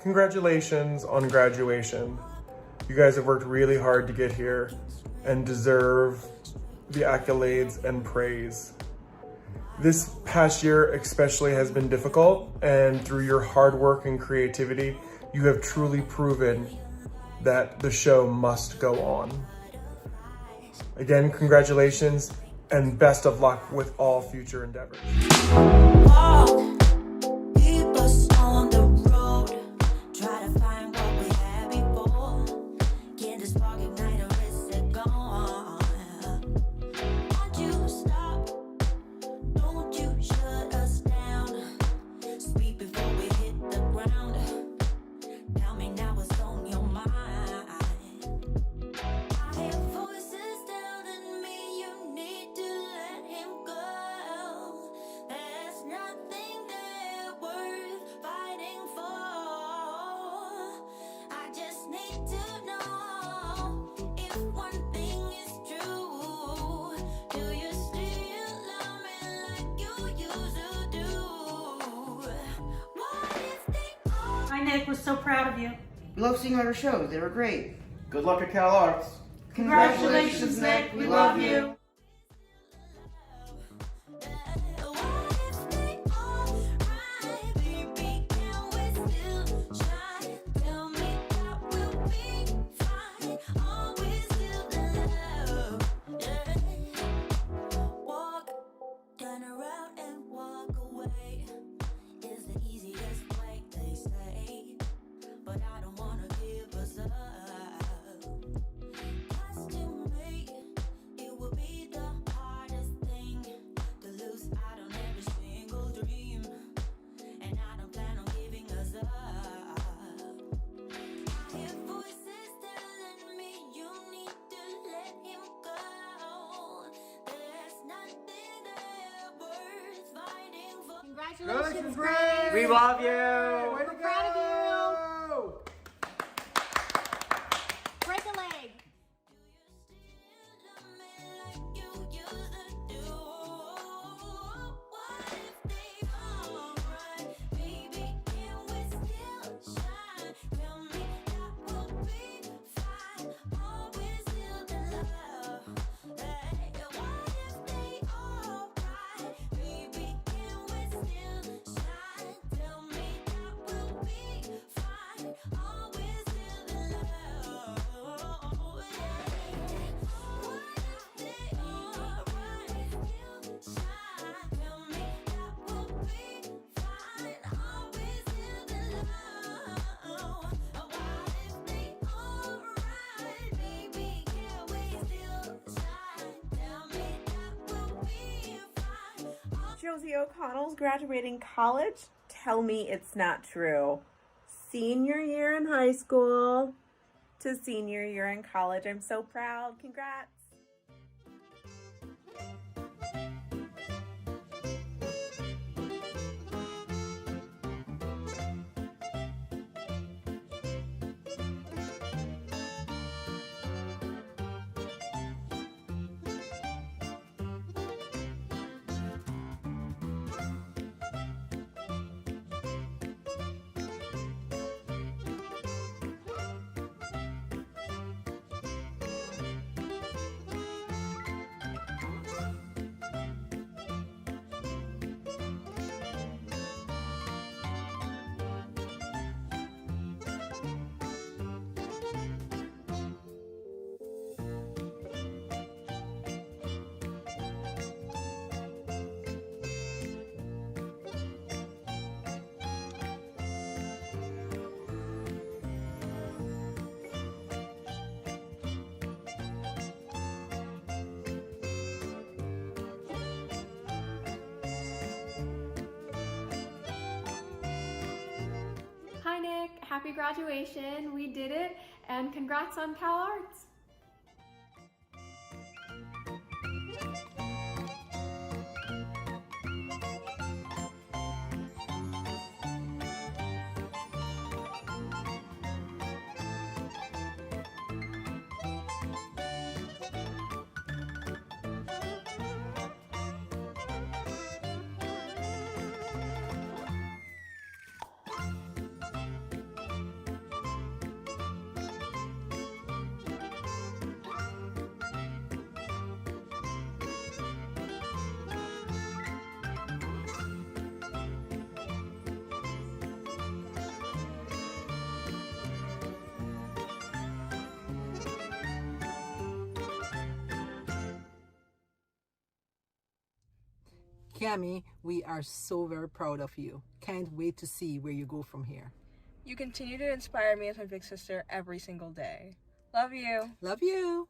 Congratulations on graduation. You guys have worked really hard to get here and deserve the accolades and praise. This past year especially has been difficult, and through your hard work and creativity, you have truly proven that the show must go on. Again, congratulations and best of luck with all future endeavors. Nick was so proud of you. We love seeing our shows. They were great. Good luck at Cal Arts. Congratulations, Nick. We love you. Congratulations, Grace! We love you! We're proud of you! Break a leg! Josie O'Connell's graduating college? Tell me it's not true. Senior year in high school to senior year in college. I'm so proud. Congrats. Hi Nick, happy graduation. We did it, and congrats on Cal Arts. Cami, we are so very proud of you. Can't wait to see where you go from here. You continue to inspire me as my big sister every single day. Love you. Love you.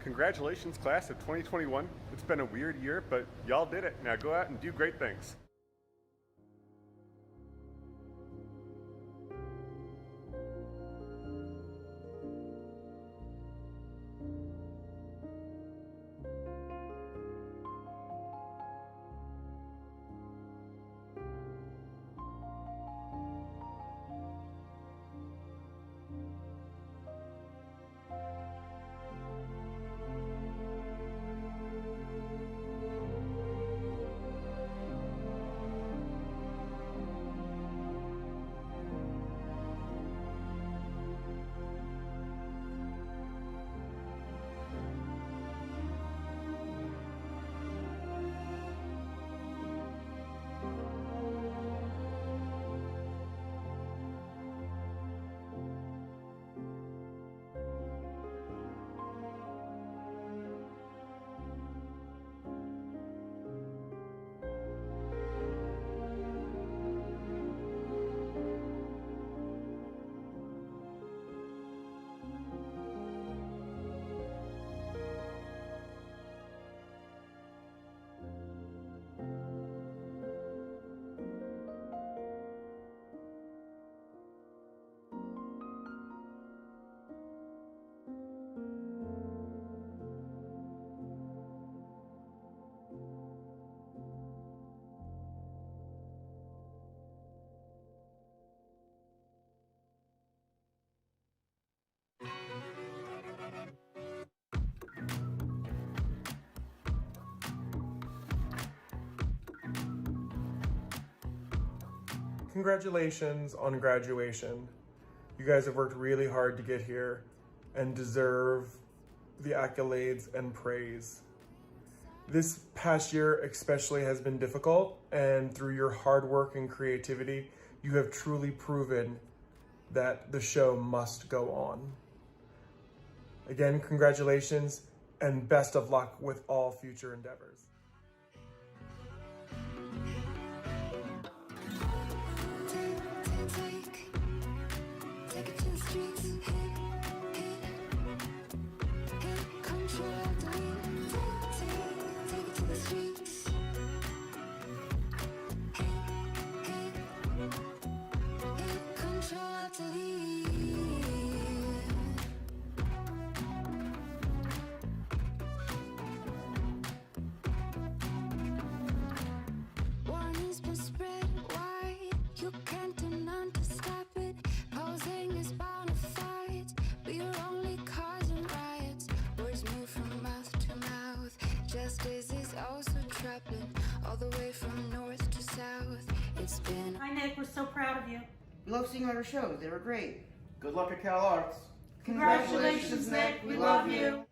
Congratulations, class of 2021. It's been a weird year, but y'all did it. Now go out and do great things. Congratulations on graduation. You guys have worked really hard to get here and deserve the accolades and praise. This past year especially has been difficult, and through your hard work and creativity, you have truly proven that the show must go on. Again, congratulations and best of luck with all future endeavors. All the way from north to south. It's been. Hi, Nick. We're so proud of you. We love seeing our shows. They were great. Good luck at Cal Arts. Congratulations, Nick. We love you.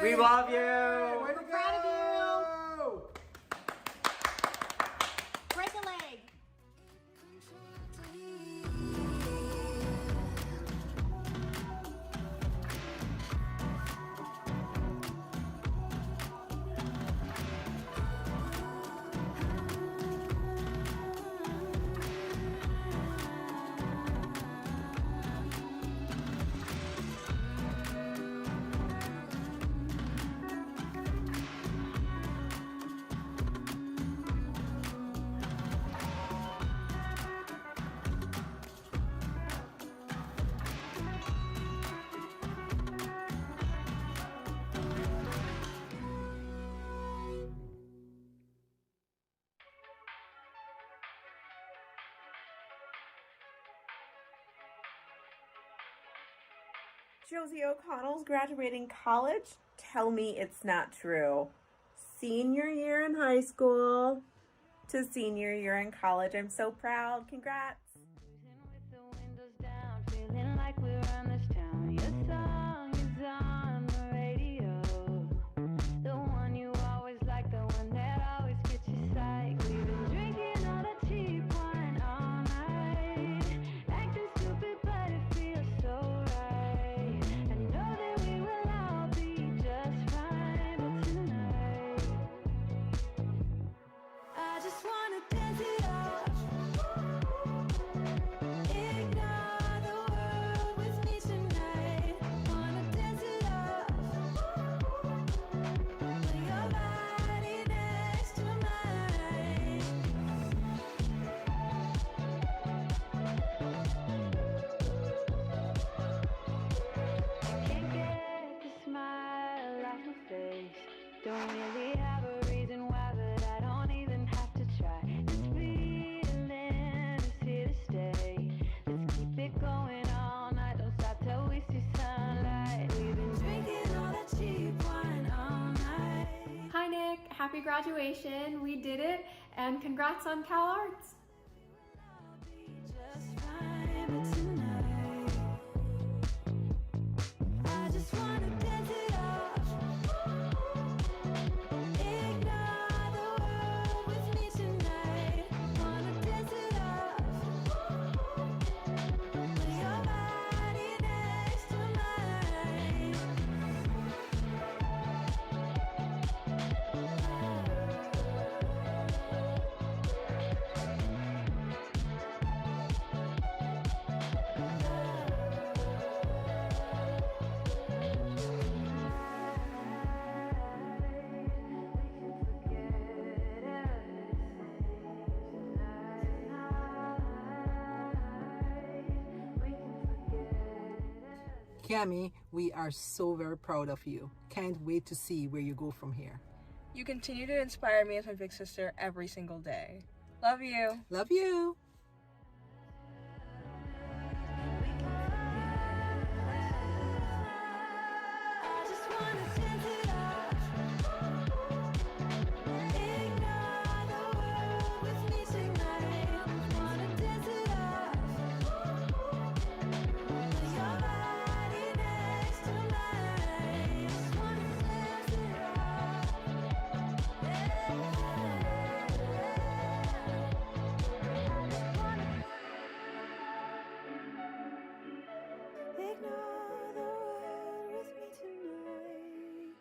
We love you. We're proud of you. Break a leg. Josie O'Connell's graduating college? Tell me it's not true. Senior year in high school to senior year in college. I'm so proud. Congrats. Feeling like we run this town. Your song is on the radio. The one you always like, the one that always gets you psyched. We've been drinking all the cheap wine all night. Acting stupid, but it feels so right. I know that we will all be just fine. But tonight, I just wanna dance it off. Ignore the world with me tonight. Wanna dance it off. Put your body next to mine. I can't get the smile off my face. Don't really have a reason why, but I don't even have to try. This feeling is here to stay. Let's keep it going all night. Don't stop till we see sunlight. We've been drinking all that cheap wine all night. Hi Nick, happy graduation. We did it, and congrats on Cal Arts. Just fine, but tonight, I just wanna dance it off. Ignore the world with me tonight. Wanna dance it off. Put your body next to mine. Cami, we are so very proud of you. Can't wait to see where you go from here. You continue to inspire me as my big sister every single day. Love you. Love you. I just wanna dance it off. Ignore the world with me tonight. Wanna dance it off. Put your body next to mine. Just wanna dance it off. Ignore the world with me tonight.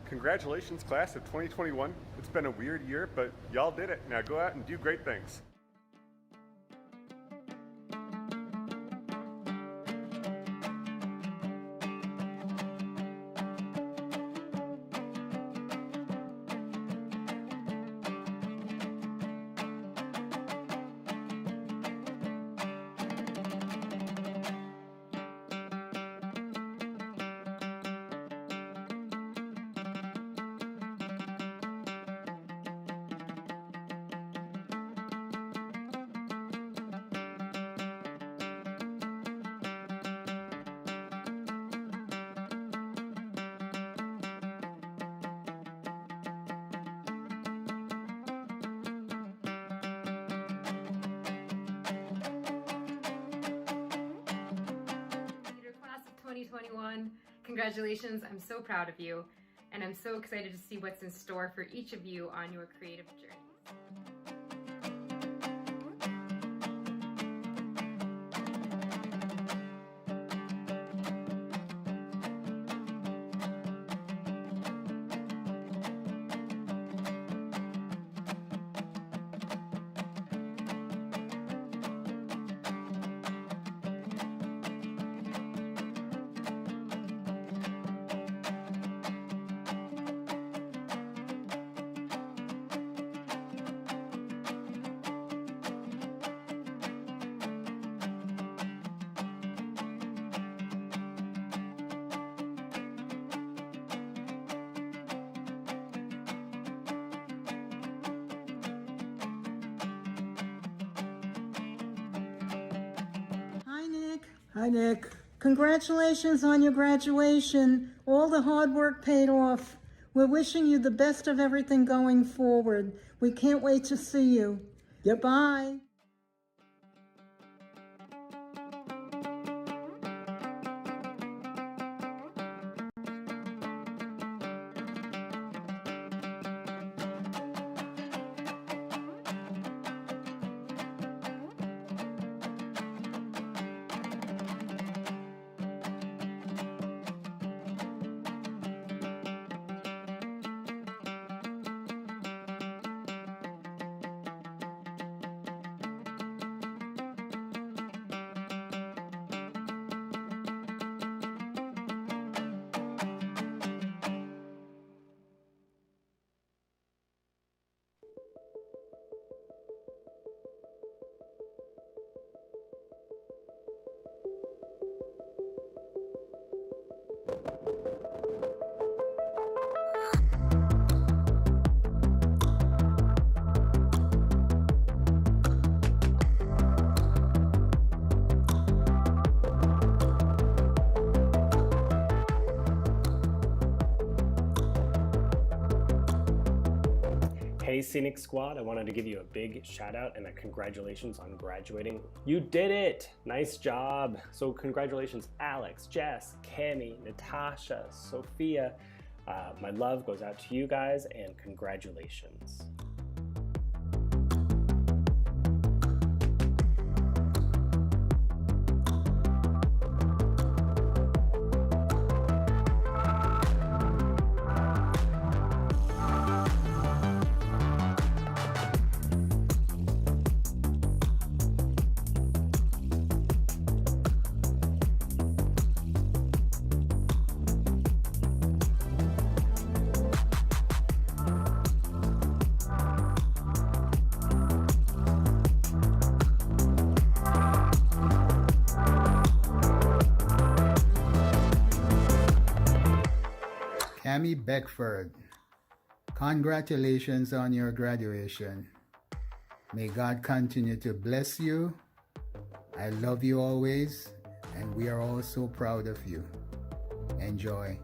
Congratulations, class of 2021. It's been a weird year, but y'all did it. Now go out and do great things. 2021. Congratulations, I'm so proud of you, and I'm so excited to see what's in store for each of you on your creative journeys. Hi, Nick. Congratulations on your graduation. All the hard work paid off. We're wishing you the best of everything going forward. We can't wait to see you. Goodbye. Hey Scenic Squad, I wanted to give you a big shout out and a congratulations on graduating. You did it! Nice job! So congratulations Alex, Jess, Cami, Natasha, Sophia. My love goes out to you guys and congratulations. Cami Beckford, congratulations on your graduation. May God continue to bless you. I love you always, and we are all so proud of you. Enjoy.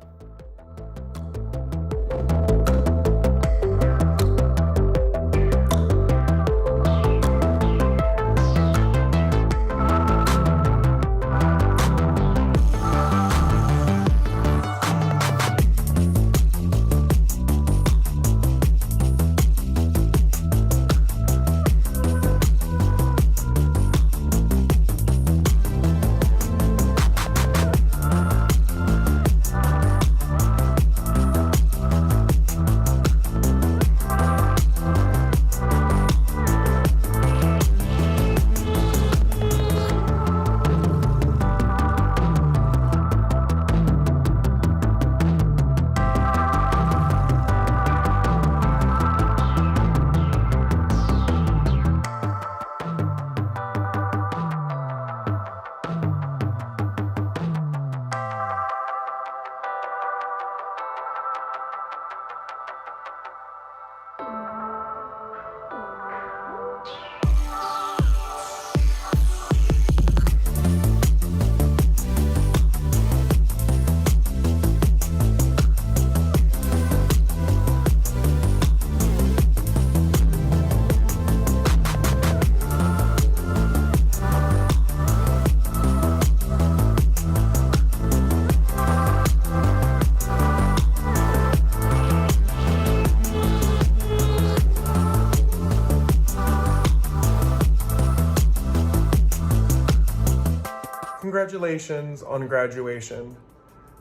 Congratulations on graduation.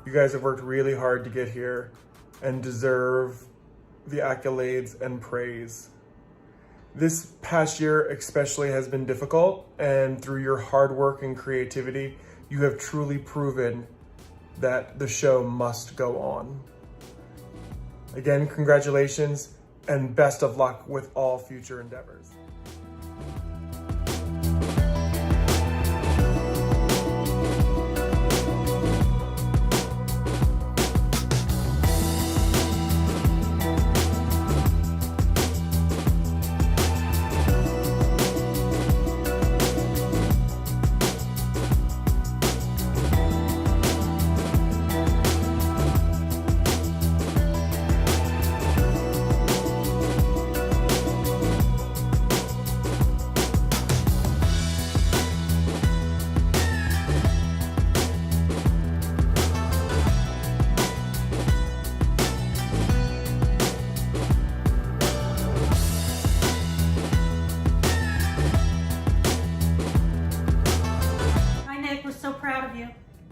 You guys have worked really hard to get here and deserve the accolades and praise. This past year especially has been difficult, and through your hard work and creativity, you have truly proven that the show must go on. Again, congratulations and best of luck with all future endeavors.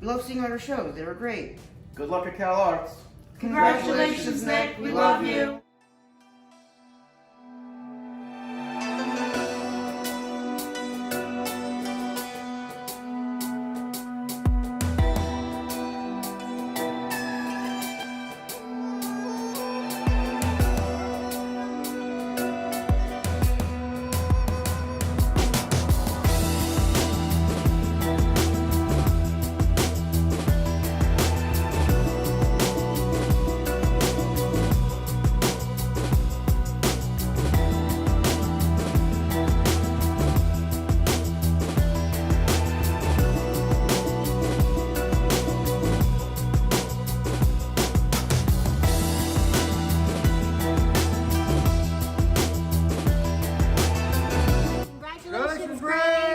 Love seeing our shows. They were great. Good luck at Cal Arts. Congratulations, Nick. We love you.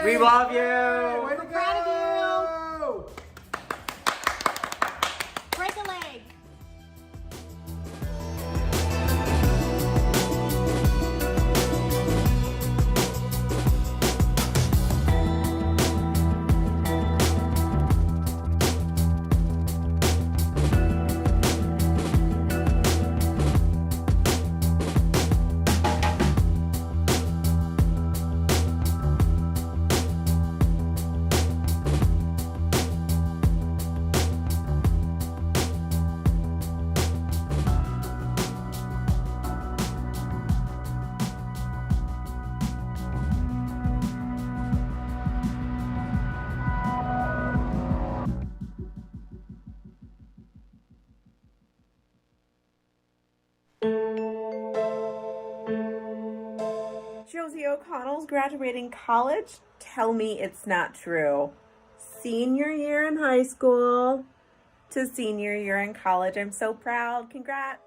We love you. We're proud of you. Break a leg. Josie O'Connell's graduating college? Tell me it's not true. Senior year in high school to senior year in college. I'm so proud. Congrats.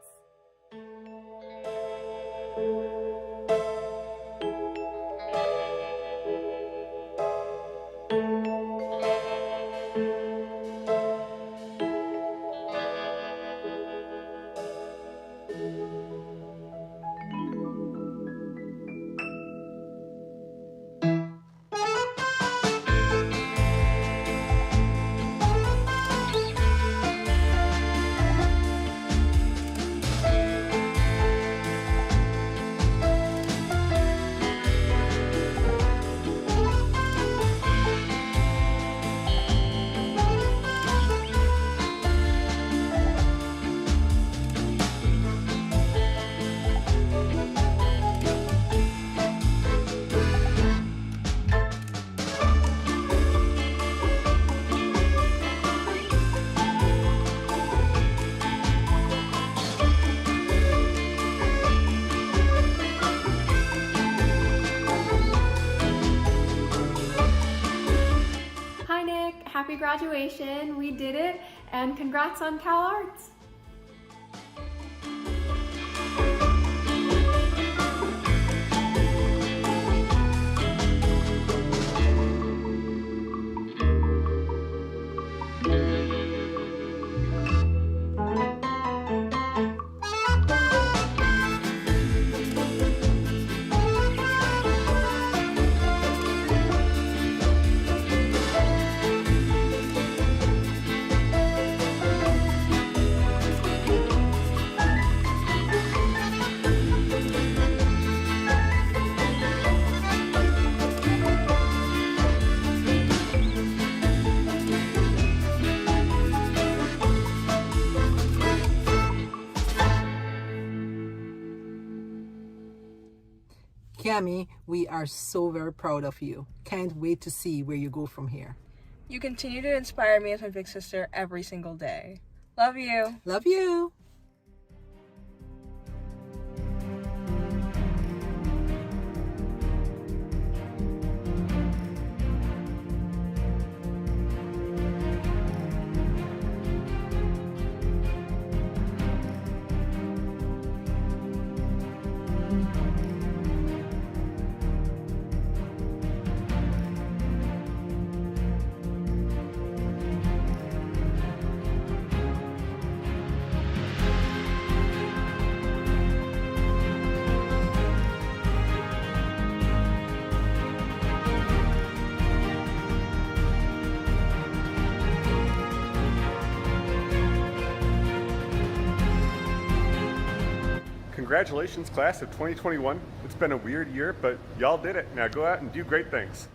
Happy graduation, we did it, and congrats on Cal Arts. GIANNI, we are so very proud of you. Can't wait to see where you go from here. You continue to inspire me as my big sister every single day. Love you. Love you. Congratulations, class of 2021. It's been a weird year, but y'all did it. Now go out and do great things.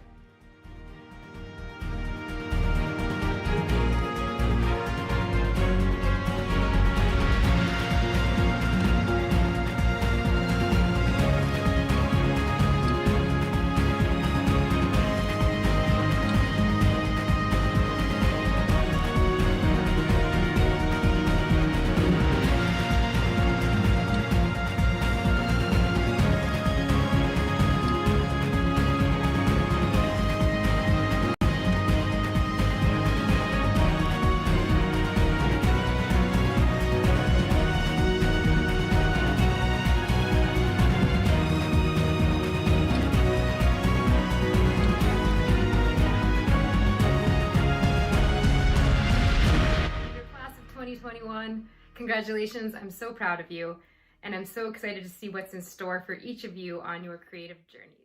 Congratulations, I'm so proud of you, and I'm so excited to see what's in store for each of you on your creative journeys.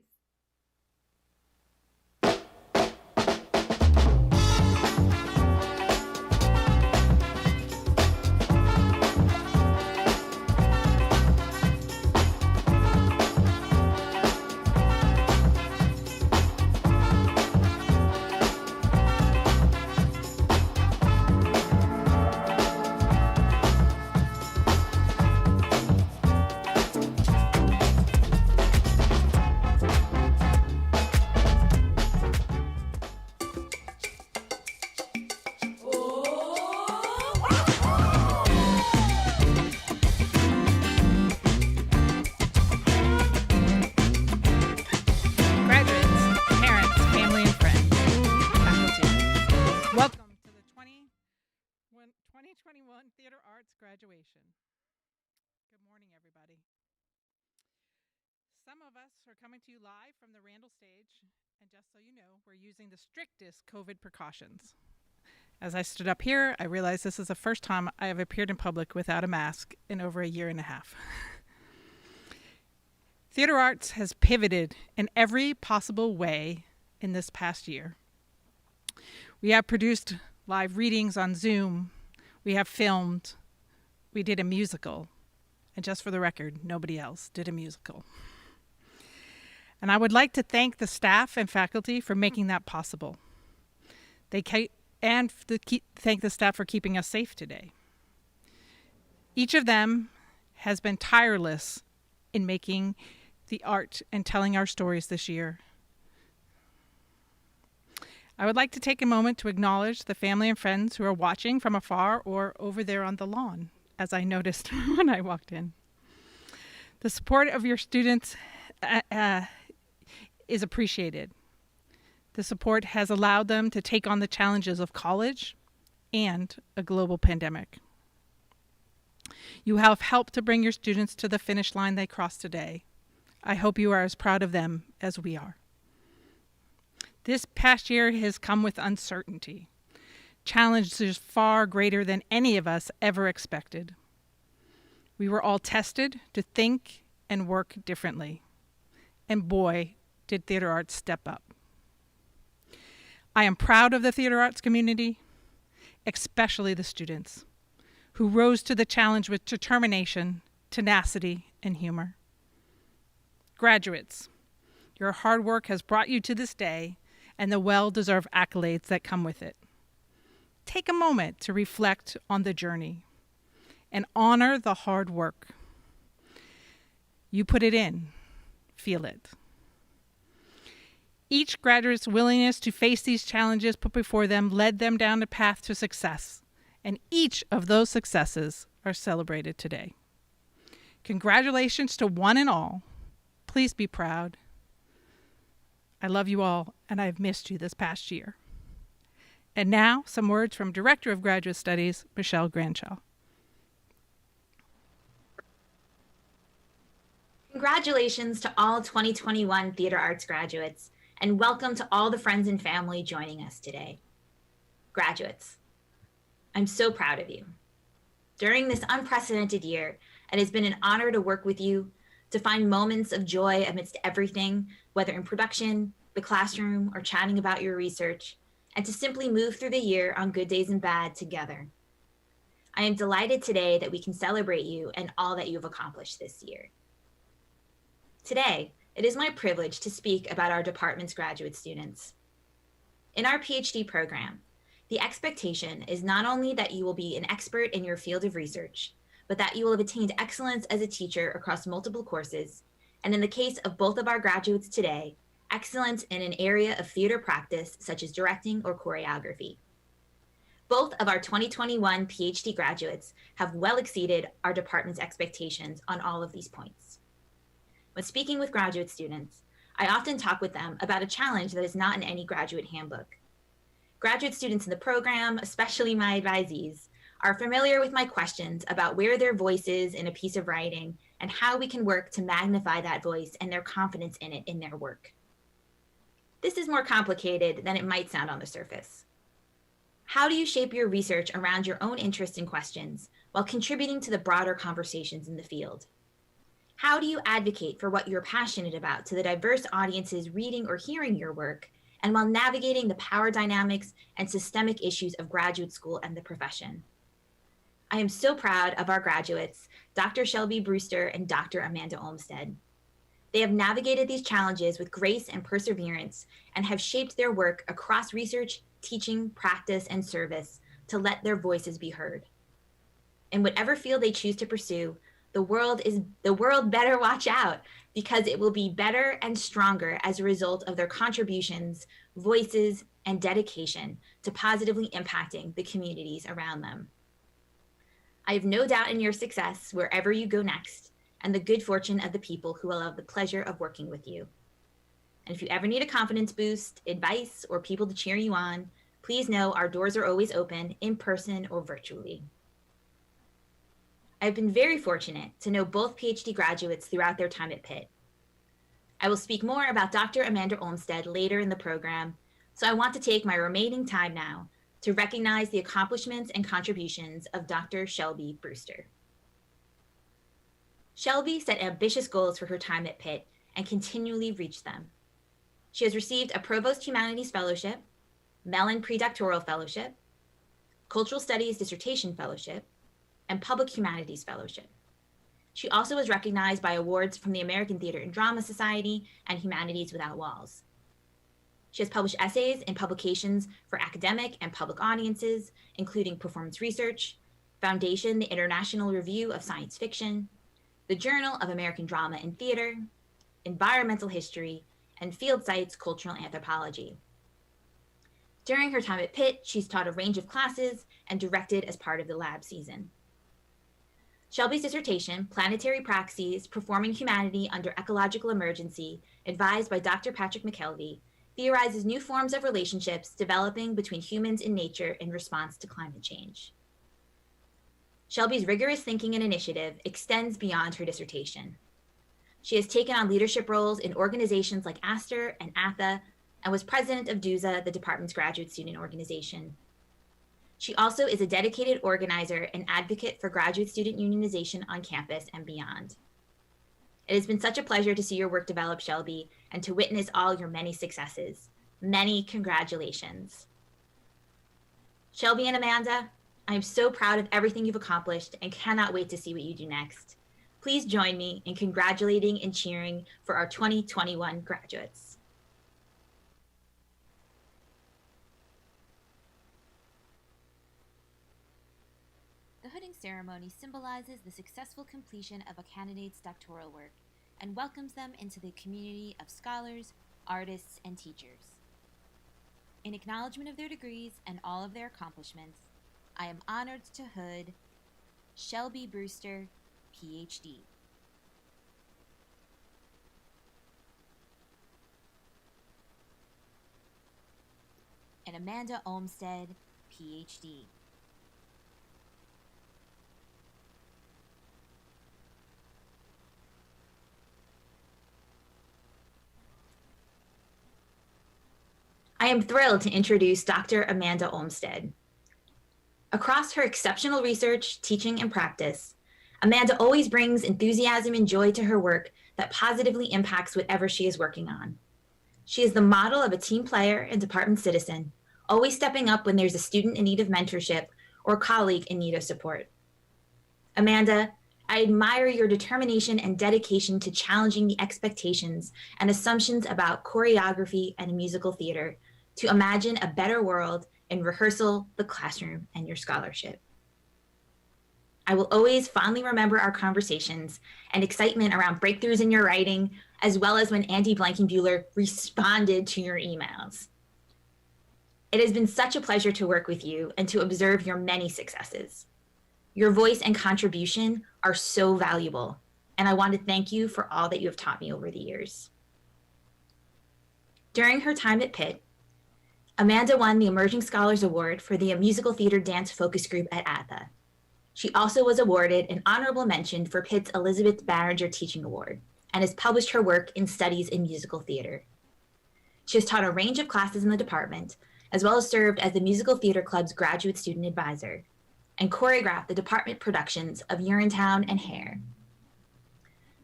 Theater Arts graduation. Good morning, everybody. Some of us are coming to you live from the Randall stage, and just so you know, we're using the strictest COVID precautions. As I stood up here, I realized this is the first time I have appeared in public without a mask in over a year and a half. Theater Arts has pivoted in every possible way in this past year. We have produced live readings on Zoom. We have filmed, we did a musical, and just for the record, nobody else did a musical. And I would like to thank the staff and faculty for making that possible. Thank the staff for keeping us safe today. Each of them has been tireless in making the art and telling our stories this year. I would like to take a moment to acknowledge the family and friends who are watching from afar or over there on the lawn, as I noticed when I walked in. The support of your students is appreciated. The support has allowed them to take on the challenges of college and a global pandemic. You have helped to bring your students to the finish line they crossed today. I hope you are as proud of them as we are. This past year has come with uncertainty, challenges far greater than any of us ever expected. We were all tested to think and work differently. And boy, did theater arts step up. I am proud of the theater arts community, especially the students, who rose to the challenge with determination, tenacity, and humor. Graduates, your hard work has brought you to this day and the well-deserved accolades that come with it. Take a moment to reflect on the journey and honor the hard work. You put it in feel it. Each graduate's willingness to face these challenges put before them led them down a path to success, and each of those successes are celebrated today. Congratulations to one and all. Please be proud. I love you all, and I've missed you this past year. And now, some words from Director of Graduate Studies, Michelle Granshaw. Congratulations to all 2021 Theater Arts graduates, and welcome to all the friends and family joining us today. Graduates, I'm so proud of you. During this unprecedented year, it has been an honor to work with you, to find moments of joy amidst everything, whether in production, the classroom, or chatting about your research, and to simply move through the year on good days and bad together. I am delighted today that we can celebrate you and all that you have accomplished this year. Today, it is my privilege to speak about our department's graduate students. In our PhD program, the expectation is not only that you will be an expert in your field of research, but that you will have attained excellence as a teacher across multiple courses, and in the case of both of our graduates today, excellence in an area of theater practice such as directing or choreography. Both of our 2021 PhD graduates have well exceeded our department's expectations on all of these points. When speaking with graduate students, I often talk with them about a challenge that is not in any graduate handbook. Graduate students in the program, especially my advisees, are familiar with my questions about where their voice is in a piece of writing and how we can work to magnify that voice and their confidence in it in their work. This is more complicated than it might sound on the surface. How do you shape your research around your own interests and questions while contributing to the broader conversations in the field? How do you advocate for what you're passionate about to the diverse audiences reading or hearing your work, and while navigating the power dynamics and systemic issues of graduate school and the profession? I am so proud of our graduates, Dr. Shelby Brewster and Dr. Amanda Olmsted. They have navigated these challenges with grace and perseverance and have shaped their work across research, teaching, practice, and service to let their voices be heard. In whatever field they choose to pursue, the world better watch out, because it will be better and stronger as a result of their contributions, voices, and dedication to positively impacting the communities around them. I have no doubt in your success wherever you go next, and the good fortune of the people who will have the pleasure of working with you. And if you ever need a confidence boost, advice, or people to cheer you on, please know our doors are always open, in person or virtually. I've been very fortunate to know both PhD graduates throughout their time at Pitt. I will speak more about Dr. Amanda Olmsted later in the program, so I want to take my remaining time now to recognize the accomplishments and contributions of Dr. Shelby Brewster. Shelby set ambitious goals for her time at Pitt and continually reached them. She has received a Provost Humanities Fellowship, Mellon Predoctoral Fellowship, Cultural Studies Dissertation Fellowship, and Public Humanities Fellowship. She also was recognized by awards from the American Theater and Drama Society and Humanities Without Walls. She has published essays in publications for academic and public audiences, including Performance Research, Foundation, the International Review of Science Fiction, the Journal of American Drama and Theater, Environmental History, and Field Sites Cultural Anthropology. During her time at Pitt, she's taught a range of classes and directed as part of the lab season. Shelby's dissertation, Planetary Praxes, Performing Humanity Under Ecological Emergency, advised by Dr. Patrick McKelvey, theorizes new forms of relationships developing between humans and nature in response to climate change. Shelby's rigorous thinking and initiative extends beyond her dissertation. She has taken on leadership roles in organizations like ASTER and ATHA, and was president of DUSA, the department's graduate student organization. She also is a dedicated organizer and advocate for graduate student unionization on campus and beyond. It has been such a pleasure to see your work develop, Shelby, and to witness all your many successes. Many congratulations. Shelby and Amanda, I am so proud of everything you've accomplished and cannot wait to see what you do next. Please join me in congratulating and cheering for our 2021 graduates. The hooding ceremony symbolizes the successful completion of a candidate's doctoral work. and welcomes them into the community of scholars, artists, and teachers. In acknowledgement of their degrees and all of their accomplishments, I am honored to hood Shelby Brewster, PhD. And Amanda Olmsted, PhD. I am thrilled to introduce Dr. Amanda Olmsted. Across her exceptional research, teaching, and practice, Amanda always brings enthusiasm and joy to her work that positively impacts whatever she is working on. She is the model of a team player and department citizen, always stepping up when there's a student in need of mentorship or a colleague in need of support. Amanda, I admire your determination and dedication to challenging the expectations and assumptions about choreography and musical theater to imagine a better world in rehearsal, the classroom, and your scholarship. I will always fondly remember our conversations and excitement around breakthroughs in your writing, as well as when Andy Blankenbuehler responded to your emails. It has been such a pleasure to work with you and to observe your many successes. Your voice and contribution are so valuable, and I want to thank you for all that you have taught me over the years. During her time at Pitt, Amanda won the Emerging Scholars Award for the Musical Theater Dance Focus Group at ATHA. She also was awarded an honorable mention for Pitt's Elizabeth Barringer Teaching Award and has published her work in studies in musical theater. She has taught a range of classes in the department, as well as served as the Musical Theater Club's graduate student advisor, and choreographed the department productions of Urinetown and Hair.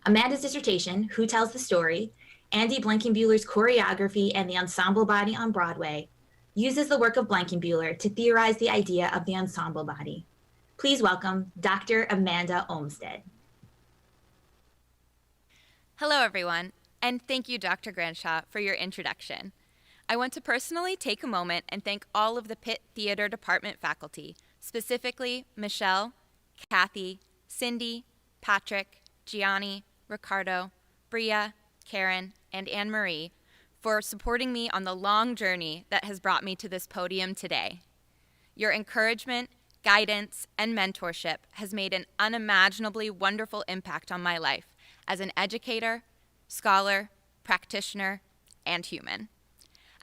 Amanda's dissertation, Who Tells the Story? Andy Blankenbuehler's Choreography and the Ensemble Body on Broadway, uses the work of Blankenbuehler to theorize the idea of the ensemble body. Please welcome Dr. Amanda Olmsted. Hello, everyone, and thank you, Dr. Granshaw, for your introduction. I want to personally take a moment and thank all of the Pitt Theater Department faculty, specifically Michelle, Kathy, Cindy, Patrick, Gianni, Ricardo, Bria, Karen, and Anne-Marie, for supporting me on the long journey that has brought me to this podium today. Your encouragement, guidance, and mentorship has made an unimaginably wonderful impact on my life as an educator, scholar, practitioner, and human.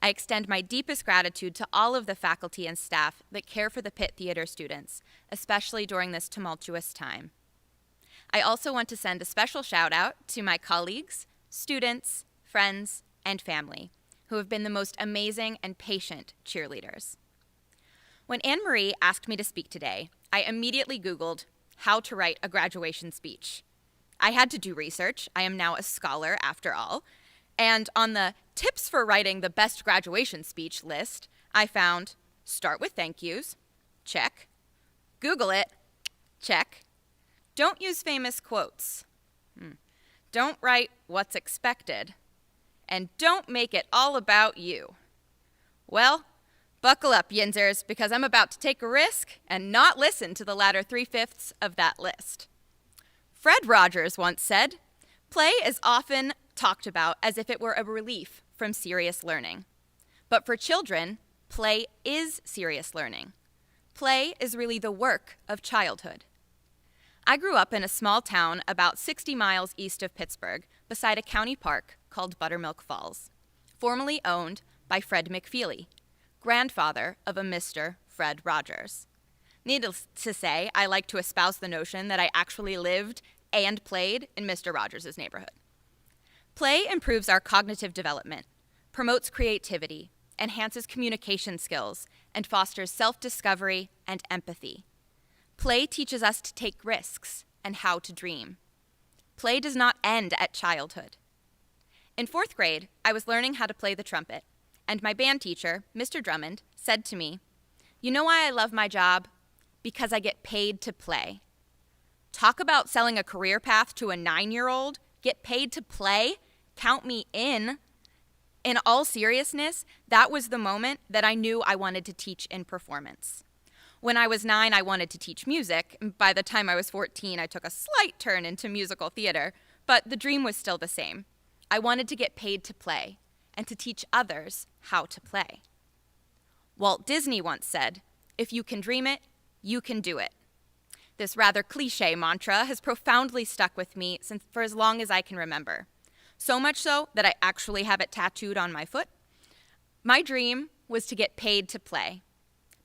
I extend my deepest gratitude to all of the faculty and staff that care for the Pitt Theater students, especially during this tumultuous time. I also want to send a special shout out to my colleagues, students, friends, and family, who have been the most amazing and patient cheerleaders. When Anne-Marie asked me to speak today, I immediately Googled how to write a graduation speech. I had to do research. I am now a scholar after all. And on the tips for writing the best graduation speech list, I found start with thank yous, check. Google it, check. Don't use famous quotes. Don't write what's expected. And don't make it all about you. Well, buckle up, Yinzers, because I'm about to take a risk and not listen to the latter 3/5 of that list. Fred Rogers once said, "Play is often talked about as if it were a relief from serious learning. But for children, play is serious learning. Play is really the work of childhood." I grew up in a small town about 60 miles east of Pittsburgh, beside a county park called Buttermilk Falls, formerly owned by Fred McFeely, grandfather of a Mr. Fred Rogers. Needless to say, I like to espouse the notion that I actually lived and played in Mr. Rogers' neighborhood. Play improves our cognitive development, promotes creativity, enhances communication skills, and fosters self-discovery and empathy. Play teaches us to take risks and how to dream. Play does not end at childhood. In 4th grade, I was learning how to play the trumpet, and my band teacher, Mr. Drummond, said to me, "You know why I love my job? Because I get paid to play." Talk about selling a career path to a 9-year-old, get paid to play, count me in. In all seriousness, that was the moment that I knew I wanted to teach in performance. When I was 9, I wanted to teach music. By the time I was 14, I took a slight turn into musical theater, But the dream was still the same. I wanted to get paid to play and to teach others how to play. Walt Disney once said, "If you can dream it, you can do it." This rather cliche mantra has profoundly stuck with me for as long as I can remember. So much so that I actually have it tattooed on my foot. My dream was to get paid to play.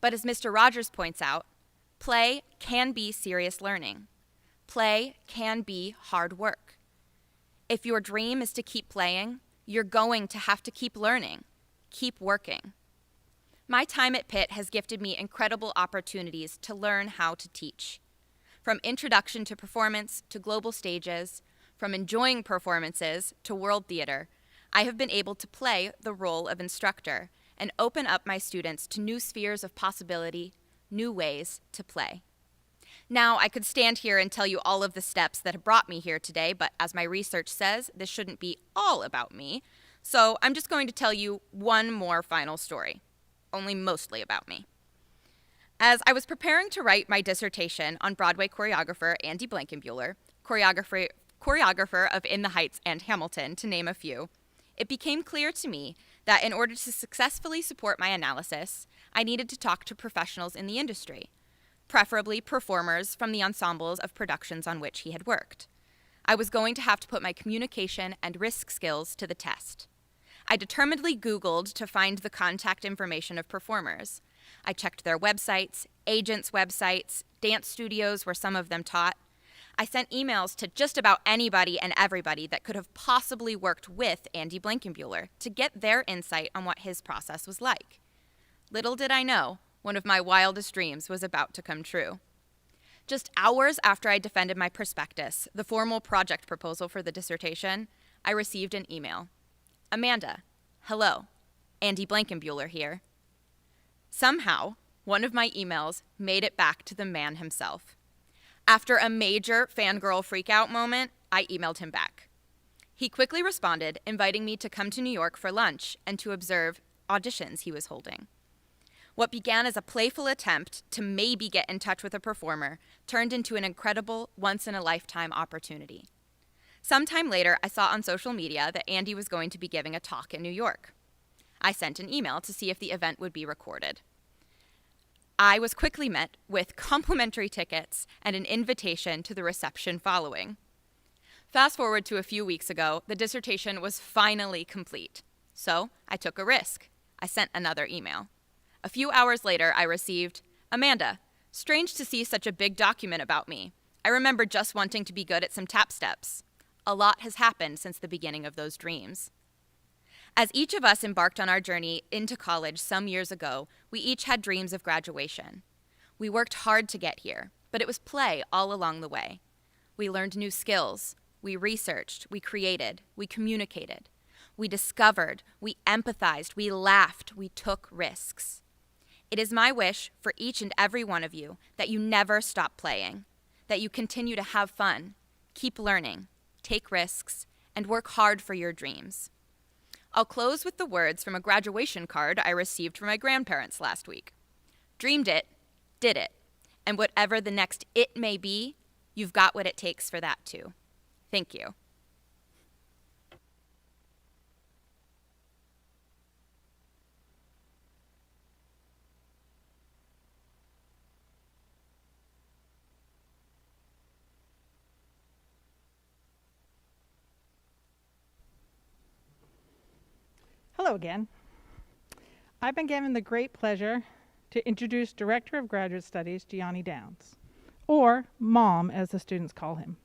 But as Mr. Rogers points out, play can be serious learning. Play can be hard work. If your dream is to keep playing, you're going to have to keep learning, keep working. My time at Pitt has gifted me incredible opportunities to learn how to teach. From introduction to performance to global stages, from enjoying performances to world theater, I have been able to play the role of instructor and open up my students to new spheres of possibility, new ways to play. Now, I could stand here and tell you all of the steps that have brought me here today, but as my research says, this shouldn't be all about me. So I'm just going to tell you one more final story, only mostly about me. As I was preparing to write my dissertation on Broadway choreographer Andy Blankenbuehler, choreographer of In the Heights and Hamilton, to name a few, it became clear to me that in order to successfully support my analysis, I needed to talk to professionals in the industry, preferably performers from the ensembles of productions on which he had worked. I was going to have to put my communication and risk skills to the test. I determinedly Googled to find the contact information of performers. I checked their websites, agents' websites, dance studios where some of them taught. I sent emails to just about anybody and everybody that could have possibly worked with Andy Blankenbuehler to get their insight on what his process was like. Little did I know, one of my wildest dreams was about to come true. Just hours after I defended my prospectus, the formal project proposal for the dissertation, I received an email. "Amanda, hello, Andy Blankenbuehler here." Somehow, one of my emails made it back to the man himself. After a major fangirl freakout moment, I emailed him back. He quickly responded, inviting me to come to New York for lunch and to observe auditions he was holding. What began as a playful attempt to maybe get in touch with a performer turned into an incredible, once-in-a-lifetime opportunity. Sometime later, I saw on social media that Andy was going to be giving a talk in New York. I sent an email to see if the event would be recorded. I was quickly met with complimentary tickets and an invitation to the reception following. Fast forward to a few weeks ago, the dissertation was finally complete. So I took a risk. I sent another email. A few hours later, I received, "Amanda, strange to see such a big document about me. I remember just wanting to be good at some tap steps. A lot has happened since the beginning of those dreams." As each of us embarked on our journey into college some years ago, we each had dreams of graduation. We worked hard to get here, but it was play all along the way. We learned new skills. We researched. We created. We communicated. We discovered. We empathized. We laughed. We took risks. It is my wish for each and every one of you that you never stop playing, that you continue to have fun, keep learning, take risks, and work hard for your dreams. I'll close with the words from a graduation card I received from my grandparents last week. Dreamed it, did it, and whatever the next it may be, you've got what it takes for that too. Thank you. Hello again. I've been given the great pleasure to introduce Director of Graduate Studies, GIANNI Downs, or Mom as the students call him.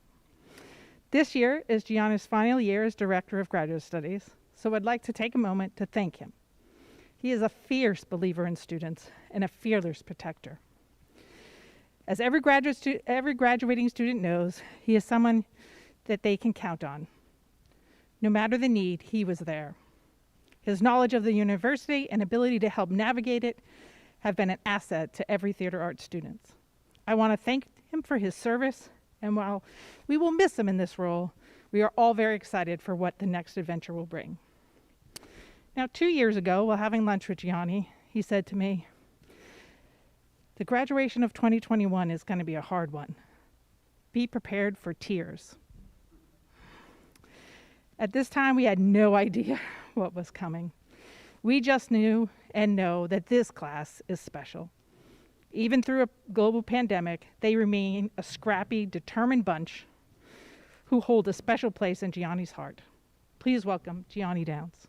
This year is Gianni's final year as Director of Graduate Studies, so I'd like to take a moment to thank him. He is a fierce believer in students and a fearless protector. As every graduating student knows, he is someone that they can count on. No matter the need, he was there. His knowledge of the university and ability to help navigate it have been an asset to every theater arts student. I want to thank him for his service, and while we will miss him in this role, we are all very excited for what the next adventure will bring. Now, 2 years ago, while having lunch with Gianni, he said to me, "The graduation of 2021 is going to be a hard one. Be prepared for tears." At this time, we had no idea what was coming. We just knew and know that this class is special. Even through a global pandemic, they remain a scrappy, determined bunch who hold a special place in Gianni's heart. Please welcome Gianni Downs.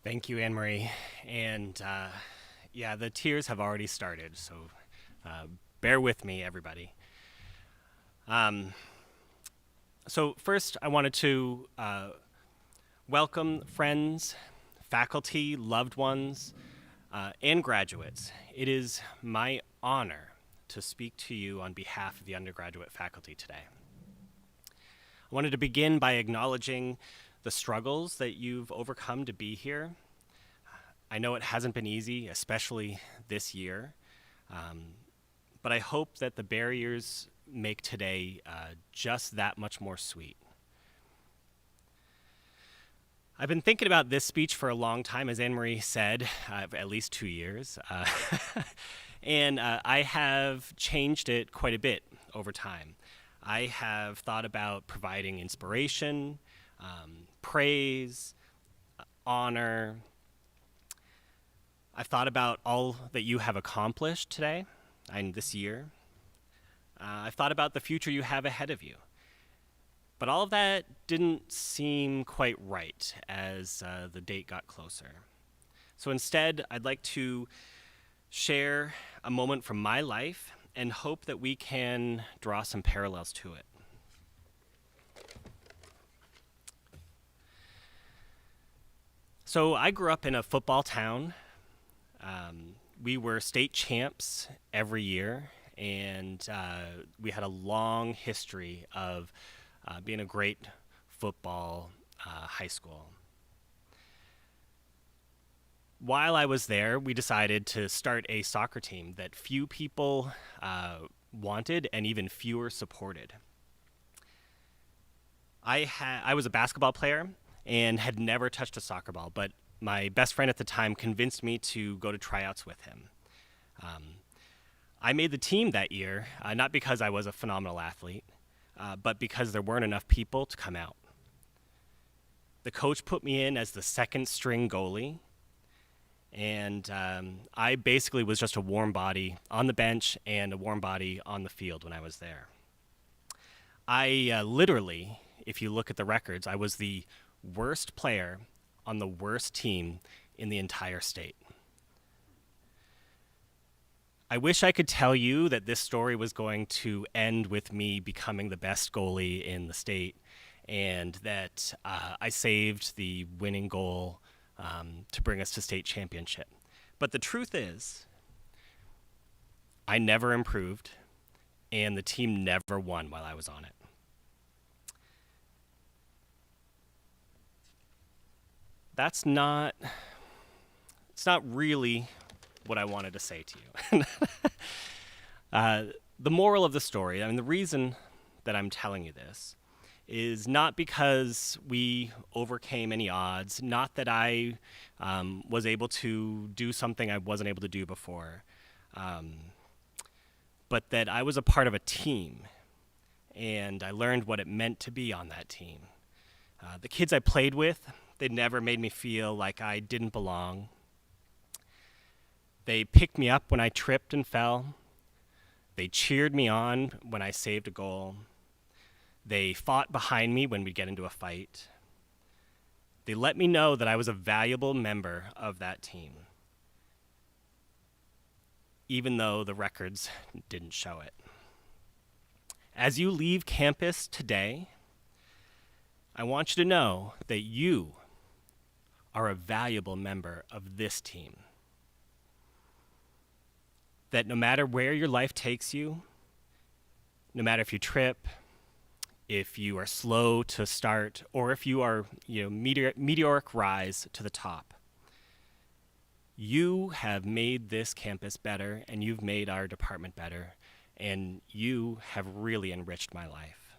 Thank you, Anne-Marie. And yeah, the tears have already started, so bear with me, everybody. So first, I wanted to welcome friends, faculty, loved ones, and graduates. It is my honor to speak to you on behalf of the undergraduate faculty today. I wanted to begin by acknowledging the struggles that you've overcome to be here. I know it hasn't been easy, especially this year, but I hope that the barriers make today just that much more sweet. I've been thinking about this speech for a long time, as Anne-Marie said, at least 2 years, and I have changed it quite a bit over time. I have thought about providing inspiration, praise, honor. I've thought about all that you have accomplished today and this year. I've thought about the future you have ahead of you. But all of that didn't seem quite right as the date got closer. So instead, I'd like to share a moment from my life and hope that we can draw some parallels to it. So I grew up in a football town. We were state champs every year, and we had a long history of being a great football high school. While I was there, we decided to start a soccer team that few people wanted and even fewer supported. I was a basketball player and had never touched a soccer ball, but my best friend at the time convinced me to go to tryouts with him. I made the team that year, not because I was a phenomenal athlete, but because there weren't enough people to come out. The coach put me in as the second string goalie, and I basically was just a warm body on the bench and a warm body on the field when I was there. I literally, if you look at the records, I was the worst player on the worst team in the entire state. I wish I could tell you that this story was going to end with me becoming the best goalie in the state and that I saved the winning goal to bring us to state championship. But the truth is, I never improved and the team never won while I was on it. It's not really what I wanted to say to you. The moral of the story, the reason that I'm telling you this is not because we overcame any odds, not that I was able to do something I wasn't able to do before, but that I was a part of a team, and I learned what it meant to be on that team. The kids I played with, they never made me feel like I didn't belong. They picked me up when I tripped and fell. They cheered me on when I saved a goal. They fought behind me when we'd get into a fight. They let me know that I was a valuable member of that team, even though the records didn't show it. As you leave campus today, I want you to know that you are a valuable member of this team. That no matter where your life takes you, no matter if you trip, if you are slow to start, or if you are, meteoric rise to the top, you have made this campus better, and you've made our department better, and you have really enriched my life.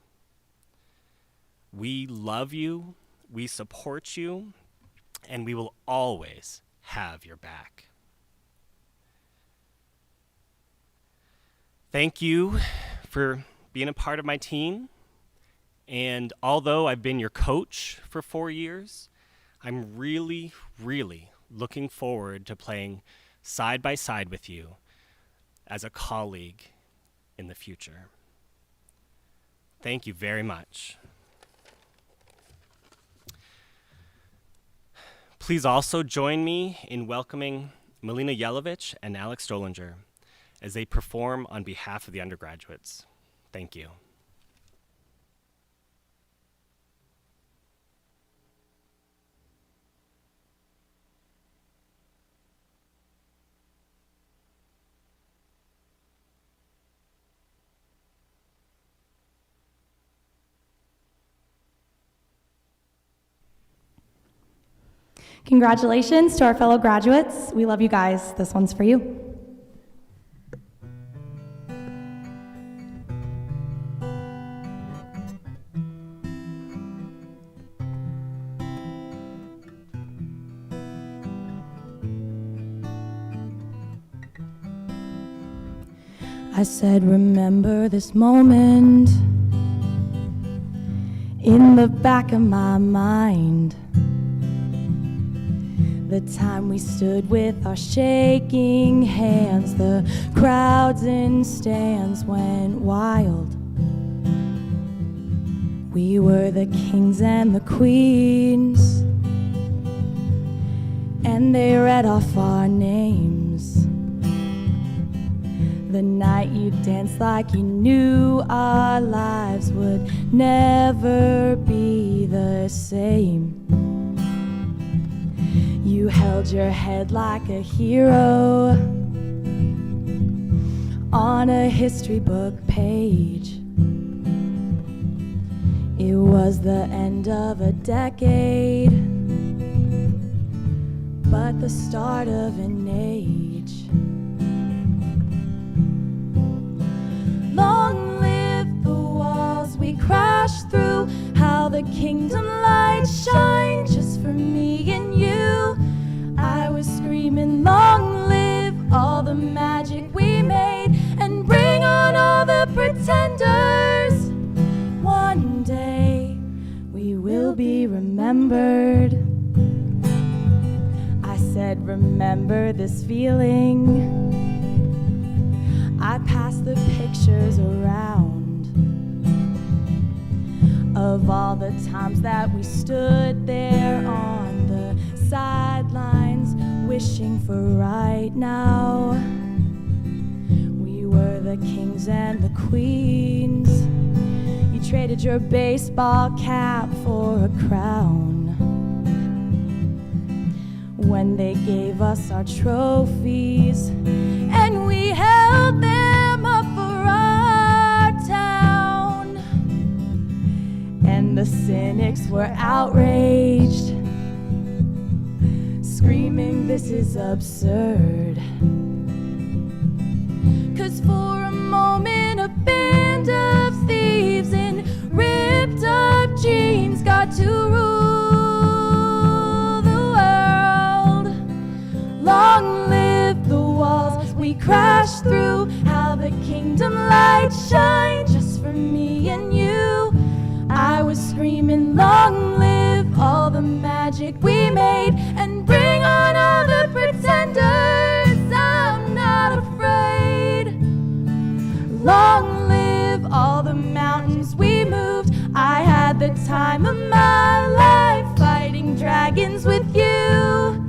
We love you, We support you, and we will always have your back. Thank you for being a part of my team. And although I've been your coach for 4 years, I'm really, really looking forward to playing side by side with you as a colleague in the future. Thank you very much. Please also join me in welcoming Melina Yelovich and Alex Stolinger as they perform on behalf of the undergraduates. Thank you. Congratulations to our fellow graduates. We love you guys. This one's for you. I said, remember this moment in the back of my mind. The time we stood with our shaking hands, the crowds in stands went wild. We were the kings and the queens, and they read off our names. The night you danced like you knew our lives would never be the same. You held your head like a hero on a history book page. It was the end of a decade, but the start of an age. Long live the walls we crashed through, how the kingdom lights shine just for me and you. I was screaming, long live all the magic we made, and bring on all the pretenders. One day we will be remembered. I said, remember this feeling. I passed the pictures around of all the times that we stood there on the sidelines, wishing for right now. We were the kings and the queens. You traded your baseball cap for a crown when they gave us our trophies, and we held them up for our town. And the cynics were outraged, screaming, this is absurd. 'Cause for a moment a band of thieves in ripped up jeans got to rule the world. Long live the walls we crashed through, how the kingdom lights shine just for me and you. I was screaming, long live all the magic we made, and bring on all the pretenders. I'm not afraid. Long live all the mountains we moved. I had the time of my life fighting dragons with you.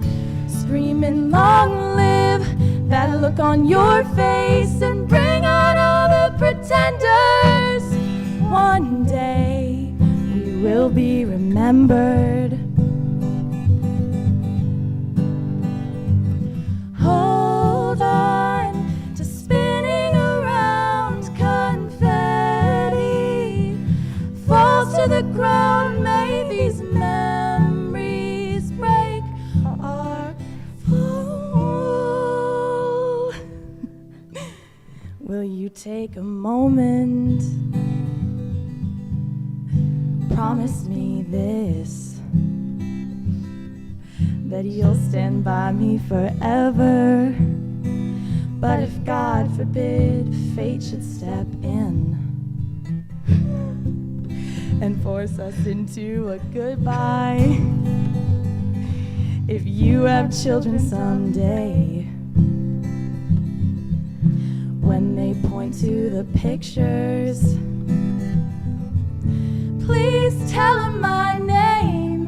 Screaming, long live that look on your face, and bring on all the pretenders. One day we will be remembered. Hold on to spinning around confetti falls to the ground. May these memories break our fall. Will you take a moment? Promise me this. that you'll stand by me forever. But if God forbid fate should step in and force us into a goodbye, if you have children someday, when they point to the pictures, please tell them my name.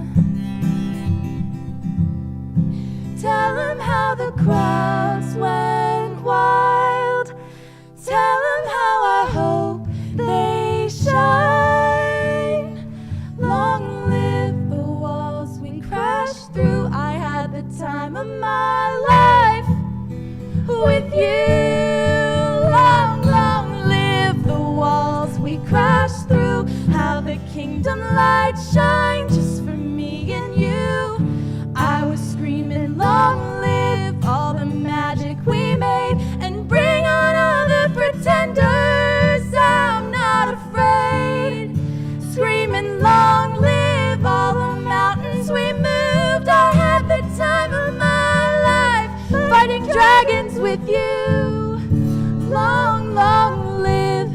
Tell them how the crowds went wild. Tell them how I hope they shine. Long live the walls we crashed through. I had the time of my life with you. Long, long live the walls we crashed through. How the kingdom light shine just for me and you. I was screaming, long live all the magic we made, and bring on all the pretenders. I'm not afraid. Screaming, long live all the mountains we moved. I had the time of my life fighting dragons with you. Long, long live